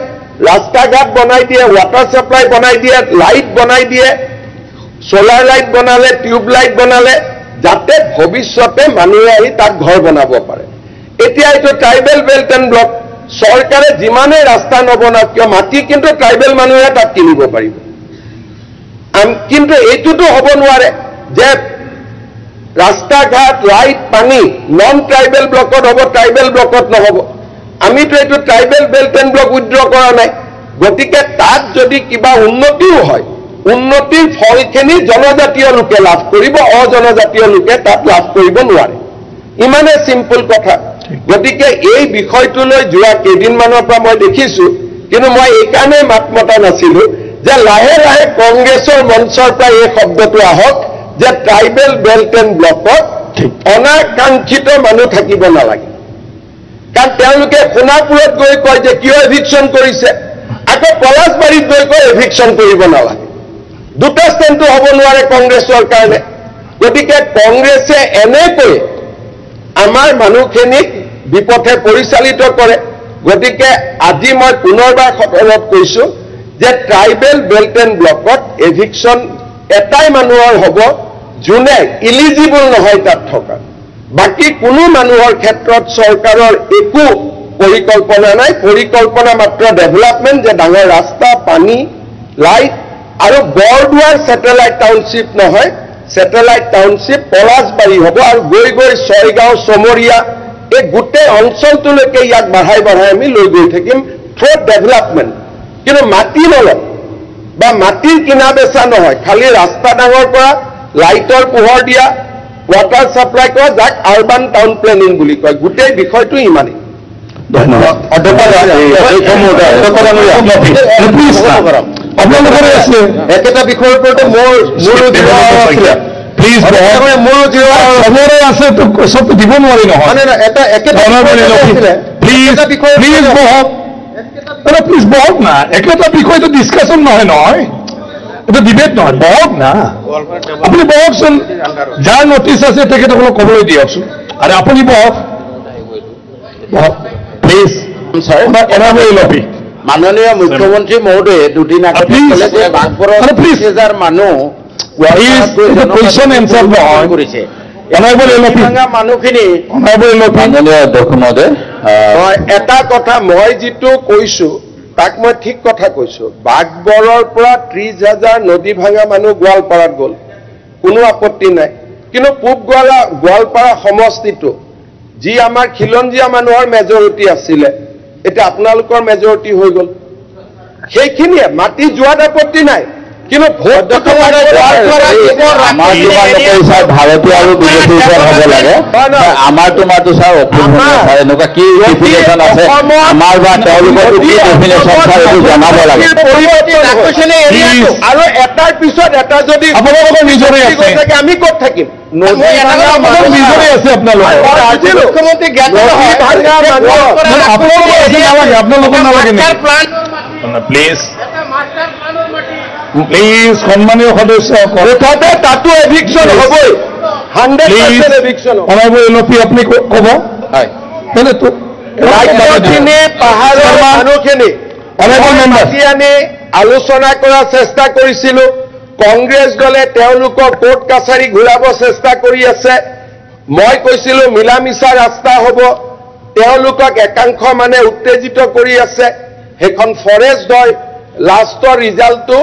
ৰাস্তা ঘাট বনাই দিয়ে, ৱাটাৰ ছাপ্লাই বনাই দিয়ে, লাইট বনাই দিয়ে, সোলাৰ লাইট বনালে, টিউব লাইট বনালে, যাতে ভৱিষ্যতে মানুহে আহি তাত ঘৰ বনাব পাৰে। এতিয়া এইটো ট্ৰাইবেল বেল্ট এণ্ড ব্লক, চৰকাৰে যিমানেই ৰাস্তা নবনাওক কিয় মাটি কিন্তু ট্ৰাইবেল মানুহে তাত কিনিব পাৰিব। কিন্তু এইটোতো হ'ব নোৱাৰে যে ৰাস্তা ঘাট, লাইট, পানী নন ট্ৰাইবেল ব্লকত হ'ব, ট্ৰাইবেল ব্লকত নহ'ব। আমিতো এইটো tribal belt and block withdraw কৰা নাই। গতিকে তাত যদি কিবা উন্নতিও হয়, উন্নতিৰ ফলখিনি জনজাতীয় লোকে লাভ কৰিব, অজনজাতীয় লোকে তাত লাভ কৰিব নোৱাৰে। ইমানেই চিম্পুল কথা। গতিকে এই বিষয়টোলৈ যোৱা কেইদিনমানৰ পৰা মই দেখিছোঁ, কিন্তু মই এইকাৰণেই মাত মতা নাছিলোঁ যে লাহে লাহে কংগ্ৰেছৰ মঞ্চৰ পৰা এই শব্দটো আহক যে ট্ৰাইবেল বেল্ট এণ্ড ব্লকত অনাকাংক্ষিত মানুহ থাকিব নালাগে। কাৰণ তেওঁলোকে সোণাপুৰত গৈ কয় যে কিয় এভিকশ্যন কৰিছে, আকৌ পলাশবাৰীত গৈ কয় এভিকশ্যন কৰিব নালাগে। দুটা ষ্টেণ্ডটো হ'ব নোৱাৰে কংগ্ৰেছৰ কাৰণে। গতিকে কংগ্ৰেছে এনেকৈ আমাৰ মানুহখিনিক বিপথে পৰিচালিত কৰে। গতিকে আজি মই পুনৰবাৰ সদনত কৈছোঁ যে ট্ৰাইবেল বেল্ট এণ্ড ব্লকত এভিকশ্যন এটাই মানুহৰ হ'ব যোনে ইলিজিবল নহয় তাত থকা। বাকী কোনো মানুহৰ ক্ষেত্ৰত চৰকাৰৰ একো পৰিকল্পনা নাই। পৰিকল্পনা মাত্ৰ ডেভেলপমেণ্ট, যে ডাঙৰ ৰাস্তা, পানী, লাইট, আৰু বৰদোৱাৰ ছেটেলাইট টাউনশ্বিপ নহয়, ছেটেলাইট টাউনশ্বিপ পলাশবাৰী হ'ব, আৰু গৈ গৈ ছয়গাঁও, চমৰীয়া এই গোটেই অঞ্চলটোলৈকে ইয়াক বাঢ়াই বাঢ়াই আমি লৈ গৈ থাকিম থ্ৰু ডেভেলপমেণ্ট। কিন্তু মাটি নলয় বা মাটিৰ কিনা বেচা নহয়, খালি ৰাস্তা ডাঙৰ কৰা, লাইটৰ পোহৰ দিয়া, ৱাটাৰ ছাপ্লাই কৰা, যাক আৰবান টাউন প্লেনিং বুলি কয়। গোটেই বিষয়টো ইমানেই। ধন্যবাদ। আপোনালোকৰে আছে একেটা বিষয়ৰ ওপৰতে মোৰো প্লিজ চবৰে আছে, চব দিব নোৱাৰি নহয়। প্লিজ বহক, প্লিজ বহক না। একেটা বিষয়টো ডিছকাশ্যন নহয় নহয়, এইটো ডিবেট নহয়, বহক না। আপুনি বহকচোন, যাৰ নটিচ আছে তেখেতসকলক ক'বলৈ দিয়কচোন। আৰু আপুনি বহক, বহক প্লিজ। মাননীয় মুখ্যমন্ত্ৰী মহোদয়ে দুদিন আগতে ক'লে যে বাঘবৰৰ 30,000 মানুহ কৰিছে। মানুহখিনি মাননীয় অধ্যক্ষ মহোদয়, এটা কথা মই যিটো কৈছোঁ তাক মই ঠিক কথা কৈছোঁ। বাঘবৰৰ পৰা 30,000 নদী ভাঙা মানুহ গোৱালপাৰাত গ'ল, কোনো আপত্তি নাই। কিন্তু পূব গোৱালপাৰা সমষ্টিটো যি আমাৰ খিলঞ্জীয়া মানুহৰ মেজৰিটি আছিলে, এতিয়া আপোনালোকৰ মেজৰিটি হৈ গ'ল। সেইখিনিয়ে মাটি যোৱাত আপত্তি নাই, কিন্তু ভোটটো ভাৰতীয় আৰু বিজেপিৰ ওপৰত হ'ব লাগে। আমাৰ তোমাৰতো ছাৰ ছাৰ এনেকুৱা কি ডেফিনেশ্যন আছে আমাৰ বা তেওঁলোকৰ কি ডেফিনেশ্যন ছাৰ এইটো জনাব লাগে। আৰু এটাৰ পিছত এটা যদি আপোনালোকৰ নিজৰে আছে, আমি ক'ত থাকিম? নিজৰে আছে আপোনালোকৰ। মুখ্যমন্ত্ৰী আপোনালোকৰ নালাগে প্লিজ প্লিজ সন্মানীয় সদস্য, মুঠতে তাতো এভিকশ্যন হ'বই, 100% এভিকশ্যন। অনাৰেবল এল পি আপুনি ক'ব। ৰাজ্যখিনি পাহাৰৰ মানুহখিনি মাতি আনি আলোচনা কৰাৰ চেষ্টা কৰিছিলোঁ। কংগ্ৰেছ দলে তেওঁলোকৰ কোৰ্ট কাছাৰী ঘূৰাব চেষ্টা কৰি আছে। মই কৈছিলোঁ মিলা মিছা ৰাস্তা হ'ব, তেওঁলোকক একাংশ মানে উত্তেজিত কৰি আছে। সেইখন ফৰেষ্ট হয়, লাষ্টৰ ৰিজাল্টটো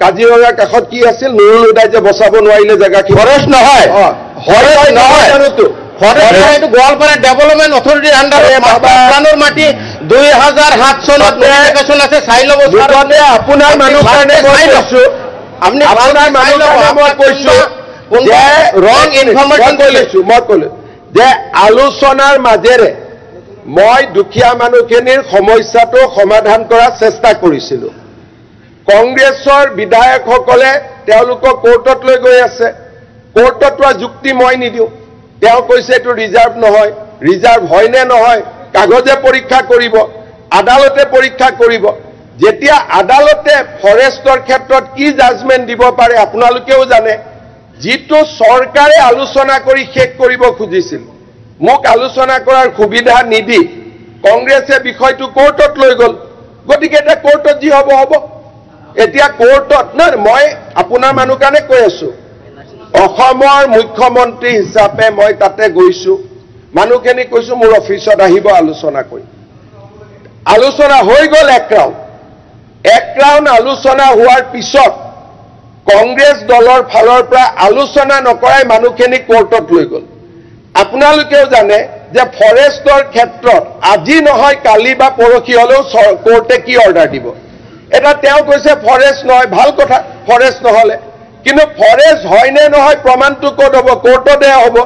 কাজিৰঙাৰ কাষত কি আছিল, নুৰুল হুদাই যে বচাব নোৱাৰিলে জেগাখিনি। ফৰেষ্ট নহয়, ফৰেষ্ট নহয় জানোতো, এইটো গোৱালপাৰা ডেভেলপমেণ্ট অথৰিটিৰ আণ্ডাৰত বাগানৰ মাটি 2007 চনত নটিফিকেশ্যন আছে, চাই ল'ব। আপোনাৰ মানুহ কাৰণে মই কৈছোঁ, আপুনি আপোনাৰ মানুহ কাৰণে মই কৈছোঁ যে ৰং ইনফৰমেশ্যন মই ক'লো যে আলোচনাৰ মাজেৰে মই দুখীয়া মানুহখিনিৰ সমস্যাটো সমাধান কৰাৰ চেষ্টা কৰিছিলোঁ। কংগ্ৰেছৰ বিধায়কসকলে তেওঁলোকক কোৰ্টত লৈ গৈ আছে। কোৰ্টত লোৱা যুক্তি মই নিদিওঁ। তেওঁ কৈছে এইটো ৰিজাৰ্ভ নহয়, ৰিজাৰ্ভ হয় নে নহয় কাগজে পৰীক্ষা কৰিব, আদালতে পৰীক্ষা কৰিব। যেতিয়া আদালতে ফৰেষ্টৰ ক্ষেত্ৰত কি জাজমেণ্ট দিব পাৰে আপোনালোকেও জানে। যিটো চৰকাৰে আলোচনা কৰি শেষ কৰিব খুজিছিল, মোক আলোচনা কৰাৰ সুবিধা নিদি কংগ্ৰেছে বিষয়টো কোৰ্টত লৈ গ'ল। গতিকে এতিয়া কোৰ্টত যি হ'ব হ'ব। এতিয়া কোৰ্টত নহয়, মই আপোনাৰ মানুহ কাৰণে কৈ আছোঁ, অসমৰ মুখ্যমন্ত্ৰী হিচাপে মই তাতে গৈছোঁ, মানুহখিনি কৈছোঁ মোৰ অফিচত আহিব আলোচনা কৰি। আলোচনা হৈ গ'ল এক ৰাউণ্ড আলোচনা হোৱাৰ পিছত কংগ্ৰেছ দলৰ ফালৰ পৰা আলোচনা নকৰাই মানুহখিনি কোৰ্টত লৈ গ'ল। আপোনালোকেও জানে যে ফৰেষ্টৰ ক্ষেত্ৰত আজি নহয় কালি বা পৰহি হ'লেও কোৰ্টে কি অৰ্ডাৰ দিব। এটা তেওঁ কৈছে ফৰেষ্ট নহয়, ভাল কথা ফৰেষ্ট নহ'লে, কিন্তু ফৰেষ্ট হয় নে নহয় প্ৰমাণটো ক'ত হ'ব, কোৰ্টতে হ'ব।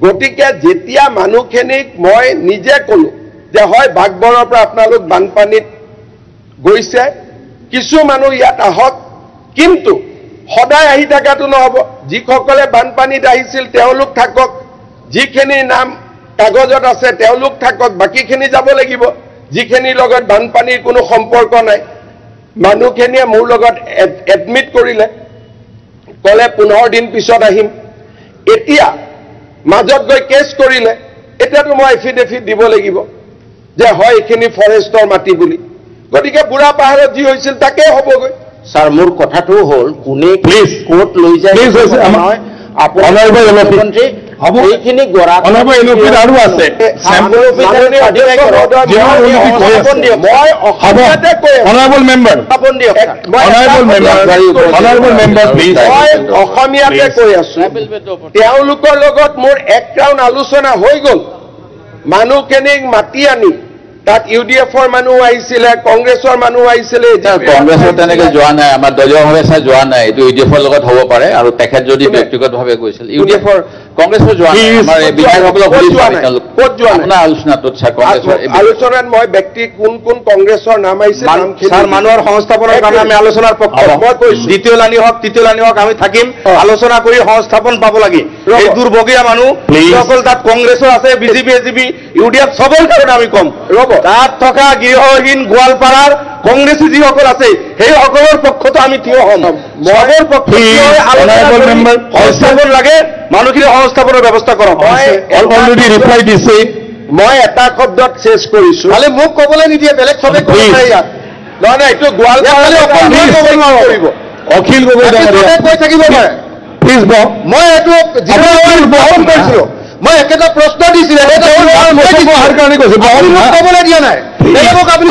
গতিকে যেতিয়া মানুহখিনিক মই নিজে ক'লোঁ যে হয় বাঘবৰৰ পৰা আপোনালোক বানপানীত গৈছে, কিছু মানুহ ইয়াত আহক, কিন্তু সদায় আহি থকাটো নহ'ব। যিসকলে বানপানীত আহিছিল তেওঁলোক থাকক, যিখিনিৰ নাম কাগজত আছে তেওঁলোক থাকক, বাকীখিনি যাব লাগিব যিখিনিৰ লগত বানপানীৰ কোনো সম্পৰ্ক নাই। মানুহখিনিয়ে মোৰ লগত এডমিট কৰিলে, ক'লে 15 দিন পিছত আহিম। এতিয়া মাজত গৈ কেছ কৰিলে, এতিয়াতো মই এফিডেভিট দিব লাগিব যে হয় এইখিনি ফৰেষ্টৰ মাটি বুলি। গতিকে বুঢ়া পাহাৰত যি হৈছিল তাকে হ'বগৈ। ছাৰ, মোৰ কথাটো হ'ল কোনে কোৰ্ট লৈ যায় নহয়, এইখিনি আৰু আছে অসমীয়াতে কৈ আছোঁ, তেওঁলোকৰ লগত মোৰ এক ৰাউণ্ড আলোচনা হৈ গ'ল। মানুহখিনিক মাতি আনি তাত UDF-ৰ মানুহ আহিছিলে, কংগ্ৰেছৰ মানুহ আহিছিলে। কংগ্ৰেছৰ তেনেকে যোৱা নাই, আমাৰ দলীয়ভাৱে চাই যোৱা নাই। এইটো UDF-ৰ লগত হ'ব পাৰে, আৰু তেখেত যদি ব্যক্তিগতভাৱে গৈছিল। UDF-ৰ কংগ্ৰেছৰ যোৱা নাই, আমাৰ বিধায়কসকলক ক'ত যোৱা নাই আলোচনাটোত। আলোচনাত মই ব্যক্তি কোন কোন কংগ্ৰেছৰ নাম আহিছে, মানুহৰ সংস্থাপনৰ কাৰণে আমি আলোচনাৰ পক্ষত। মই কৈছোঁ দ্বিতীয় লানি হওক তৃতীয় লানি হওক আমি থাকিম, আলোচনা কৰি সংস্থাপন পাব লাগে। এই দুৰ্ভগীয়া মানুহ যিসকল তাত কংগ্ৰেছৰ আছে, বিজেপি SGP UDF চবৰ কাৰণে আমি কম, তাত থকা গৃহহীন গোৱালপাৰাৰ কংগ্ৰেছী যিসকল আছে সেই সকলৰ পক্ষতো আমি থিয় হ'ম। মহৰ পক্ষত সংস্থাপন লাগে, মানুহখিনি সংস্থাপনৰ ব্যৱস্থা কৰক। অলৰেডি ৰিপ্লাই দিছে। মই এটা শব্দত চেছ কৰিছোঁ, খালি মোক ক'বলৈ নিদিয়ে, বেলেগ চবে ক'ব পাৰে ইয়াত। নহয় নহয়, এইটো গোৱালপাৰা কৰিব, অখিল গগৈ কৈ থাকিব পাৰে। প্লিজ মই এইটো বহন কৰিছিলোঁ, মই একেটা প্ৰশ্ন দিছিলোঁ, ক'বলৈ দিয়া নাই। বেলেগক আপুনি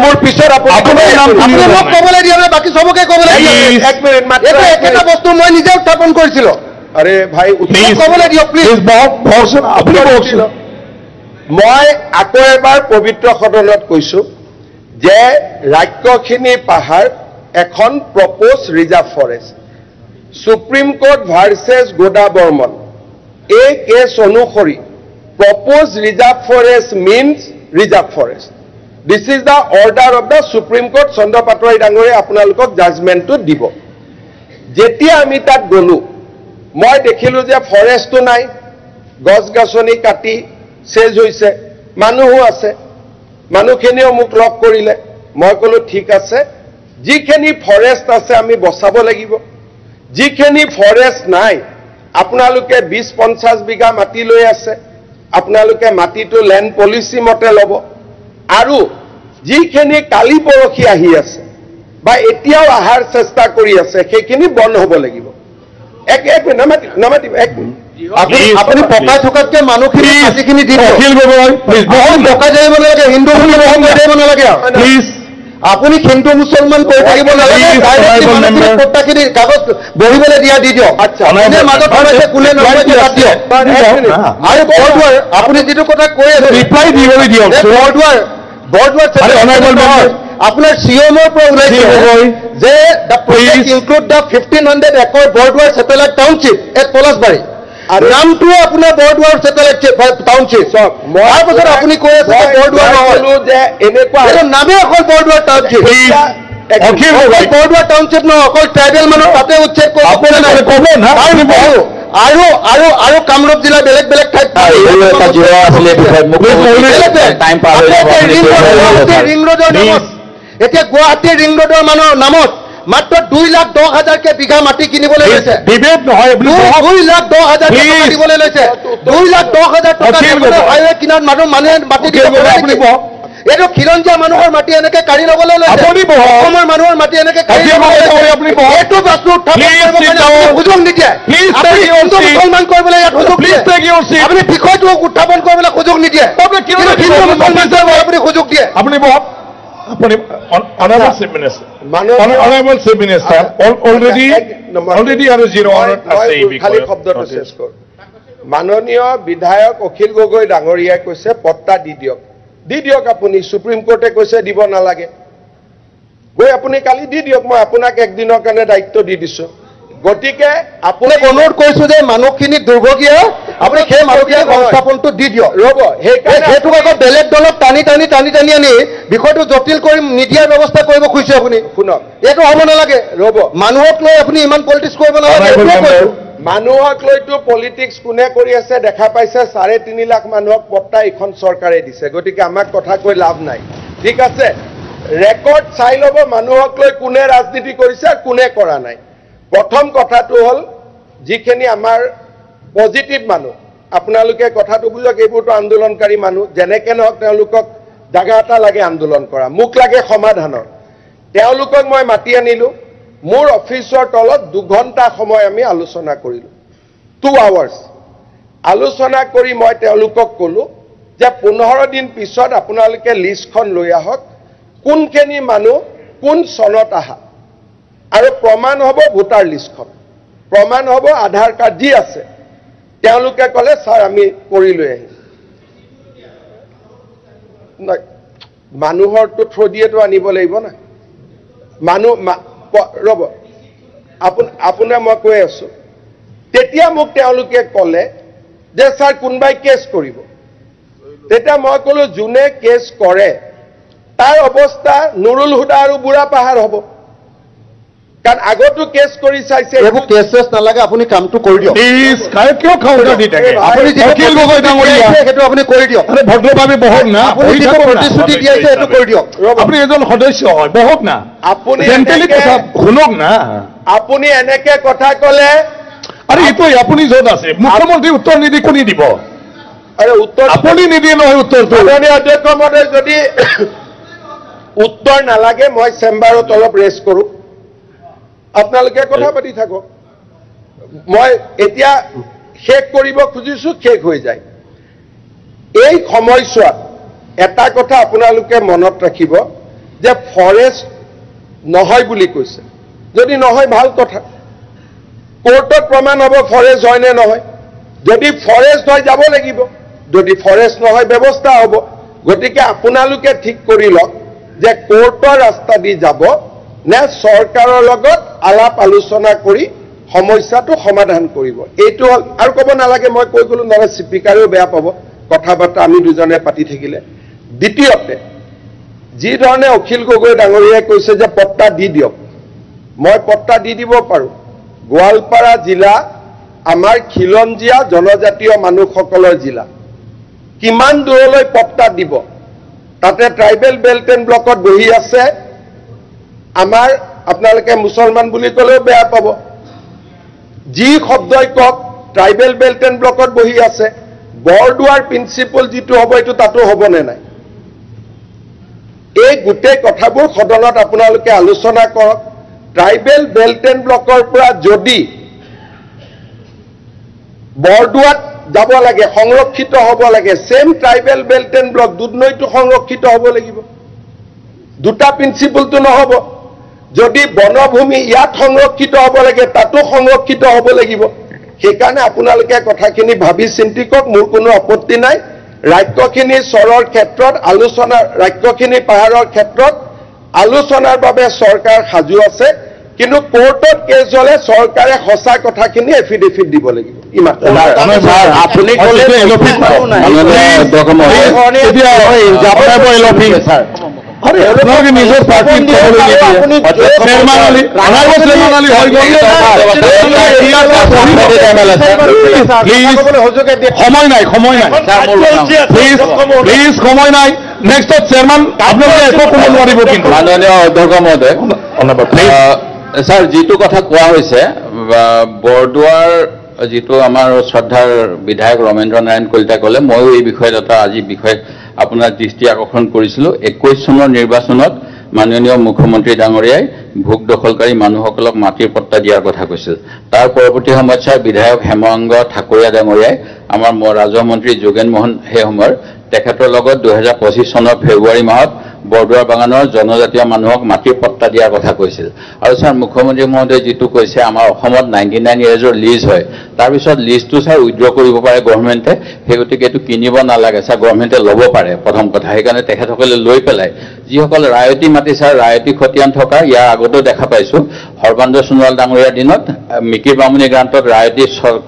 মোৰ পিছত মোক ক'বলৈ দিয়া নাই, বাকী চবকে ক'বলৈ দিয়া। একেটা বস্তু মই নিজে উত্থাপন কৰিছিলোঁ। আৰে ভাই ক'বলৈ দিয়ক প্লিজ। আপুনি কওকচোন। মই আকৌ এবাৰ পবিত্ৰ সদনত কৈছোঁ যে ৰাজ্যখিনি পাহাৰ এখন proposed reserve forest. Supreme Court versus Godavarman এই কেছ অনুসৰি proposed reserve forest means reserve forest. This is the order of the Supreme Court. Chandra Patowary ডাঙৰীয়াই আপোনালোকক জাজমেণ্টটো দিব। যেতিয়া আমি তাত গ'লোঁ, মই দেখিলোঁ যে ফৰেষ্টটো নাই, গছ গছনি কাটি চেজ হৈছে, মানুহো আছে। মানুহখিনিও মোক লগ কৰিলে। মই ক'লোঁ ঠিক আছে, যিখিনি ফৰেষ্ট আছে আমি বচাব লাগিব, যিখিনি ফৰেষ্ট নাই আপোনালোকে 20-50 বিঘা মাটি লৈ আছে আপোনালোকে মাটিটো ল্যান্ড পলিচি মতে ল'ব আৰু যিখিনি কালি পৰখি আহি আছে বা এতিয়াও আহাৰ চেষ্টা কৰি আছে সেইখিনি বন্ধ হ'ব লাগিব এক নামাতিব এক আপুনি পকাই থকাতকে মানুহখিনি আজিখিনি দি অখিল গগৈ প্লিজ বহুত পকাই যাব নালাগে হিন্দু বুলি বহন কৰি দিব নালাগে প্লিজ আপুনি হিন্দু মুছলমান কৈ থাকিব নালাগে পট্টাখিনি কাগজ বহিবলৈ দিয়া দি দিয়ক এনে মাজত সোমাইছে কোনে নহয় বাদ দিয়ক আৰু বৰদুৱাৰ আপুনি যিটো কথা কৈ আছে ৰিপ্লাই দিবলৈ দিয়ক বৰদুৱাৰ আপোনাৰ চিএমৰ পৰা ওলাইছে যে the project include the 1500 acre Bordowar satellite township at Palashbari নামটো আপোনাৰ বৰদুৱাৰ স্যাটেলাইট টাউনশ্বিপ তাৰপিছত আপুনি কৈ আছে বৰদুৱাৰ নহয় যে এনেকুৱা নামে অকল বৰদুৱাৰ টাউনশ্বিপ বৰদুৱাৰ টাউনশ্বিপ নহয় অকল ট্ৰাইবেল মানুহ তাতে উচ্ছেদ আৰু কামৰূপ জিলা বেলেগ বেলেগ ঠাইত ৰিং ৰোডৰ নামত এতিয়া গুৱাহাটীৰ ৰিং ৰোডৰ মানুহৰ নামত মাত্ৰ 2,10,000 বিঘা মাটি কিনিবলৈ লৈছে বিভেদ নহয় 2,10,000 কিনিবলৈ লৈছে 2,10,000 টকা হাইৱে কিনাৰত মানুহে মাটি দিব এইটো খিলঞ্জীয়া মানুহৰ মাটি এনেকে কাঢ়ি ল'বলৈ লৈছে অসমৰ মানুহৰ মাটি এনেকে কাঢ়ি এইটো সুযোগ নিদিয়ে মুছলমান কৰিবলৈ ইয়াত সুযোগ দিয়ে আপুনি বিষয়টো উত্থাপন কৰিবলৈ সুযোগ নিদিয়ে আপুনি সুযোগ দিয়ে আপুনি Honorable Chief Minister, Honorable Chief Minister, already আৰু zero honored আছে এই বিষয়ে খালি শব্দটো শেষ কৰ মাননীয় বিধায়ক অখিল গগৈ ডাঙৰীয়াই কৈছে পট্টা দি দিয়ক আপুনি সুপ্ৰিম কোৰ্টে কৈছে দিব নালাগে গৈ আপুনি কালি দি দিয়ক মই আপোনাক একদিনৰ কাৰণে দায়িত্ব দি দিছো গতিকে আপুনি অনুৰোধ কৰিছো যে মানুহখিনি দুৰ্ভগীয়া আপুনি সেই মানুহখিনি সংস্থাপনটো দি দিয়ক ৰ'ব সেইটো আকৌ বেলেগ দলক টানি আনি বিষয়টো জটিল কৰি নিদিয়াৰ ব্যৱস্থা কৰিব খুজিছে আপুনি শুনক এইটো হ'ব নালাগে ৰ'ব মানুহক লৈ আপুনি ইমান পলিটিক্স কৰিব নালাগে মানুহক লৈতো পলিটিক্স কোনে কৰি আছে দেখা পাইছে 3.5 লাখ মানুহক পট্টা এখন চৰকাৰে দিছে গতিকে আমাক কথা কৈ লাভ নাই ঠিক আছে ৰেকৰ্ড চাই ল'ব মানুহক লৈ কোনে ৰাজনীতি কৰিছে আৰু কোনে কৰা নাই প্ৰথম কথাটো হ'ল যিখিনি আমাৰ পজিটিভ মানুহ আপোনালোকে কথাটো বুজক এইবোৰতো আন্দোলনকাৰী মানুহ যেনেকে নহওক তেওঁলোকক জাগা এটা লাগে আন্দোলন কৰা মোক লাগে সমাধানৰ তেওঁলোকক মই মাতি আনিলো মোৰ অফিচৰ তলত 2 ঘণ্টা সময় আমি আলোচনা কৰিলো 2 hours আলোচনা কৰি মই তেওঁলোকক ক'লো যে 15 দিন পিছত আপোনালোকে লিষ্টখন লৈ আহক কোনখিনি মানুহ কোন চনত আহা আৰু প্ৰমাণ হ'ব ভোটাৰ লিষ্টখন প্ৰমাণ হ'ব আধাৰ কাৰ্ড যি আছে তেওঁলোকে ক'লে স্যাৰ আমি কৰি লৈ আহিম মানুহৰটো থ্ৰু দিয়েতো আনিব লাগিব না মানুহ ৰ'ব আপোনাৰ মই কৈ আছো তেতিয়া মোক তেওঁলোকে ক'লে যে স্যাৰ কোনবাই কেছ কৰিব তেতিয়া মই ক'লো যোনে কেছ কৰে তাৰ অৱস্থা নুৰুল হুদা আৰু বুঢ়া পাহাৰ হ'ব কাৰণ আগতো কেছ কৰি চাইছে এইবোৰ কেছ নালাগে আপুনি কামটো কৰি দিয়ক প্লিজ কিয় কাউণ্টাৰ দি থাকে আপুনি অখিল গগৈ ডাঙৰীয়া সেইটো আপুনি কৰি দিয়ক ভদ্ৰভাৱে বহক না আপুনি যিটো প্ৰতিশ্ৰুতি দিয়াইছে সেইটো কৰি দিয়ক আপুনি এজন সদস্য হয় বহক না আপুনি শুনক না আপুনি এনেকে কথা ক'লে আৰু এইটো আপুনি য'ত আছে মুখ্যমন্ত্ৰী উত্তৰ নিদি কোনে দিব আৰু উত্তৰ আপুনি নিদিয়ে নহয় উত্তৰটো অধ্যক্ষ মহোদয় যদি উত্তৰ নালাগে মই চেম্বাৰত অলপ ৰেষ্ট কৰোঁ আপোনালোকে কথা পাতি থাকক মই এতিয়া শেষ কৰিব খুজিছো শেষ হৈ যায় এই সময়ছোৱাত এটা কথা আপোনালোকে মনত ৰাখিব যে ফৰেষ্ট নহয় বুলি কৈছে যদি নহয় ভাল কথা কোৰ্টত প্ৰমাণ হ'ব ফৰেষ্ট হয় নে নহয় যদি ফৰেষ্ট হয় যাব লাগিব যদি ফৰেষ্ট নহয় ব্যৱস্থা হ'ব গতিকে আপোনালোকে ঠিক কৰি লওক যে কোৰ্টৰ ৰাস্তা দি যাব নে চৰকাৰৰ লগত আলাপ আলোচনা কৰি সমস্যাটো সমাধান কৰিব এইটো আৰু ক'ব নালাগে মই কৈ গ'লো নহলে স্পীকাৰেও বেয়া পাব কথা বাৰ্তা আমি দুজনে পাতি থাকিলে দ্বিতীয়তে যি ধৰণে অখিল গগৈ ডাঙৰীয়াই কৈছে যে পট্টা দি দিয়ক মই পট্টা দি দিব পাৰোঁ গোৱালপাৰা জিলা আমাৰ খিলঞ্জীয়া জনজাতীয় মানুহসকলৰ জিলা কিমান দূৰলৈ পট্টা দিব তাতে ট্ৰাইবেল বেল্ট এণ্ড ব্লকত বহি আছে আমাৰ আপোনালোকে মুছলমান বুলি ক'লেও বেয়া পাব যি শব্দই কওক ট্ৰাইবেল বেল্ট এণ্ড ব্লকত বহি আছে বৰদোৱাৰ প্ৰিন্সিপল যিটো হ'ব এইটো তাতো হ'বনে নাই এই গোটেই কথাবোৰ সদনত আপোনালোকে আলোচনা কৰক ট্ৰাইবেল বেল্ট এণ্ড ব্লকৰ পৰা যদি বৰদোৱাত যাব লাগে সংৰক্ষিত হ'ব লাগে same tribal belt and block দুধনৈটো সংৰক্ষিত হ'ব লাগিব দুটা প্ৰিন্সিপলটো নহ'ব যদি বনভূমি ইয়াত সংৰক্ষিত হ'ব লাগে তাতো সংৰক্ষিত হ'ব লাগিব সেইকাৰণে আপোনালোকে কথাখিনি ভাবি চিন্তি কৰক মোৰ কোনো আপত্তি নাই ৰাজ্যখিনি চৰৰ ক্ষেত্ৰত আলোচনা ৰাজ্যখিনি পাহাৰৰ ক্ষেত্ৰত আলোচনাৰ বাবে চৰকাৰ সাজু আছে কিন্তু কোৰ্টত কেছ হ'লে চৰকাৰে সঁচা কথাখিনি এফিডেভিট দিব লাগিব ইমান আপুনি নিজৰ পাৰ্টিত সময় নাই প্লিজ সময় নাই নেক্সটত চেয়াৰমেন আপোনালোকে একো ক'ব নোৱাৰিব কিন্তু মাননীয় অধ্যক্ষ মহোদয় ছাৰ যিটো কথা কোৱা হৈছে বৰদোৱাৰ যিটো আমাৰ শ্ৰদ্ধাৰ বিধায়ক ৰমেন্দ্ৰ নাৰায়ণ কলিতাই ক'লে ময়ো এই বিষয়ত এটা আজি বিষয়ে আপোনাৰ দৃষ্টি আকৰ্ষণ কৰিছিলোঁ 21 চনৰ নিৰ্বাচনত মাননীয় মুখ্যমন্ত্ৰী ডাঙৰীয়াই ভোগ দখলকাৰী মানুহসকলক মাটিৰ পট্টা দিয়াৰ কথা কৈছিল তাৰ পৰৱৰ্তী সময়ত ছাৰ বিধায়ক হেমংগ ঠাকুৰীয়া ডাঙৰীয়াই আমাৰ ৰাজহ মন্ত্ৰী যোগেন মোহন সেই সময়ৰ তেখেতৰ লগত 2025 চনৰ ফেব্ৰুৱাৰী মাহত বৰদোৱাৰ বাগানৰ জনজাতীয় মানুহক মাটিৰ পট্টা দিয়াৰ কথা কৈছিল আৰু ছাৰ মুখ্যমন্ত্ৰী মহোদয়ে যিটো কৈছে আমাৰ অসমত 99 ইয়েৰ্ছৰ লিজ হয় তাৰপিছত লিজটো ছাৰ উইথড্ৰ কৰিব পাৰে গভৰ্ণমেণ্টে সেই গতিকে এইটো কিনিব নালাগে ছাৰ গভৰ্ণমেণ্টে ল'ব পাৰে প্ৰথম কথা সেইকাৰণে তেখেতসকলে লৈ পেলাই যিসকল ৰায়তী মাটি ছাৰ ৰায়তী খতিয়ান থকা ইয়াৰ আগতেও দেখা পাইছোঁ সৰ্বানন্দ সোণোৱাল ডাঙৰীয়াৰ দিনত মিকিৰ বামুণী গ্ৰান্তত ৰায়তী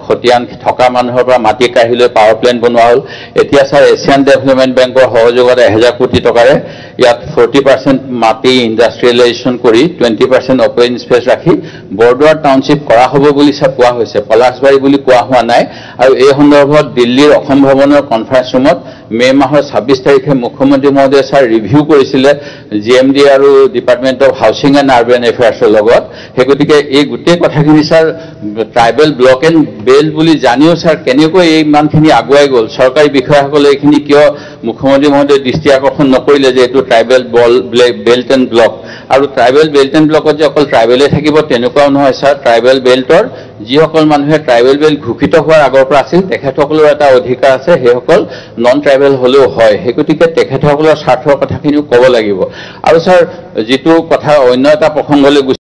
খতিয়ান থকা মানুহৰ পৰা মাটি কাঢ়ি লৈ পাৱাৰ প্লেণ্ট বনোৱা হ'ল এতিয়া ছাৰ এছিয়ান ডেভেলপমেণ্ট বেংকৰ সহযোগত 1000 কোটি টকাৰে ইয়াত 40% মাটি ইণ্ডাষ্ট্ৰিয়েলাইজেশ্যন কৰি 20% অপেন স্পেচ ৰাখি বৰদোৱাৰ টাউনশ্বিপ কৰা হ'ব বুলি ছাৰ কোৱা হৈছে পলাশবাৰী বুলি কোৱা হোৱা নাই আৰু এই সন্দৰ্ভত দিল্লীৰ অসম ভৱনৰ কনফাৰেন্স ৰুমত মে মাহৰ 26 তাৰিখে মুখ্যমন্ত্ৰী মহোদয়ে ছাৰ ৰিভিউ কৰিছিলে জিএমডি আৰু department of housing and urban এফেয়াৰ্ছৰ লগত সেই গতিকে এই গোটেই কথাখিনি sir tribal block and belt বুলি জানিও ছাৰ কেনেকৈ এই ইমানখিনি আগুৱাই গ'ল চৰকাৰী বিষয়াসকলে এইখিনি কিয় মুখ্যমন্ত্ৰী মহোদয়ে দৃষ্টি আকৰ্ষণ নকৰিলে যে এইটো ট্ৰাইবেল বেল্ট এণ্ড ব্লক আৰু ট্ৰাইবেল বেল্ট এণ্ড ব্লকত যে অকল ট্ৰাইবেলে থাকিব তেনেকুৱাও নহয় ছাৰ ট্ৰাইবেল বেল্টৰ যিসকল মানুহে ট্ৰাইবেল বেল্ট ঘোষিত হোৱাৰ আগৰ পৰা আছিল তেখেতসকলৰ এটা অধিকাৰ আছে সেইসকল নন ট্ৰাইবেল হ'লেও হয় সেই গতিকে তেখেতসকলৰ স্বাৰ্থৰ কথাখিনিও ক'ব লাগিব আৰু ছাৰ যিটো কথা অন্য এটা প্ৰসংগলৈ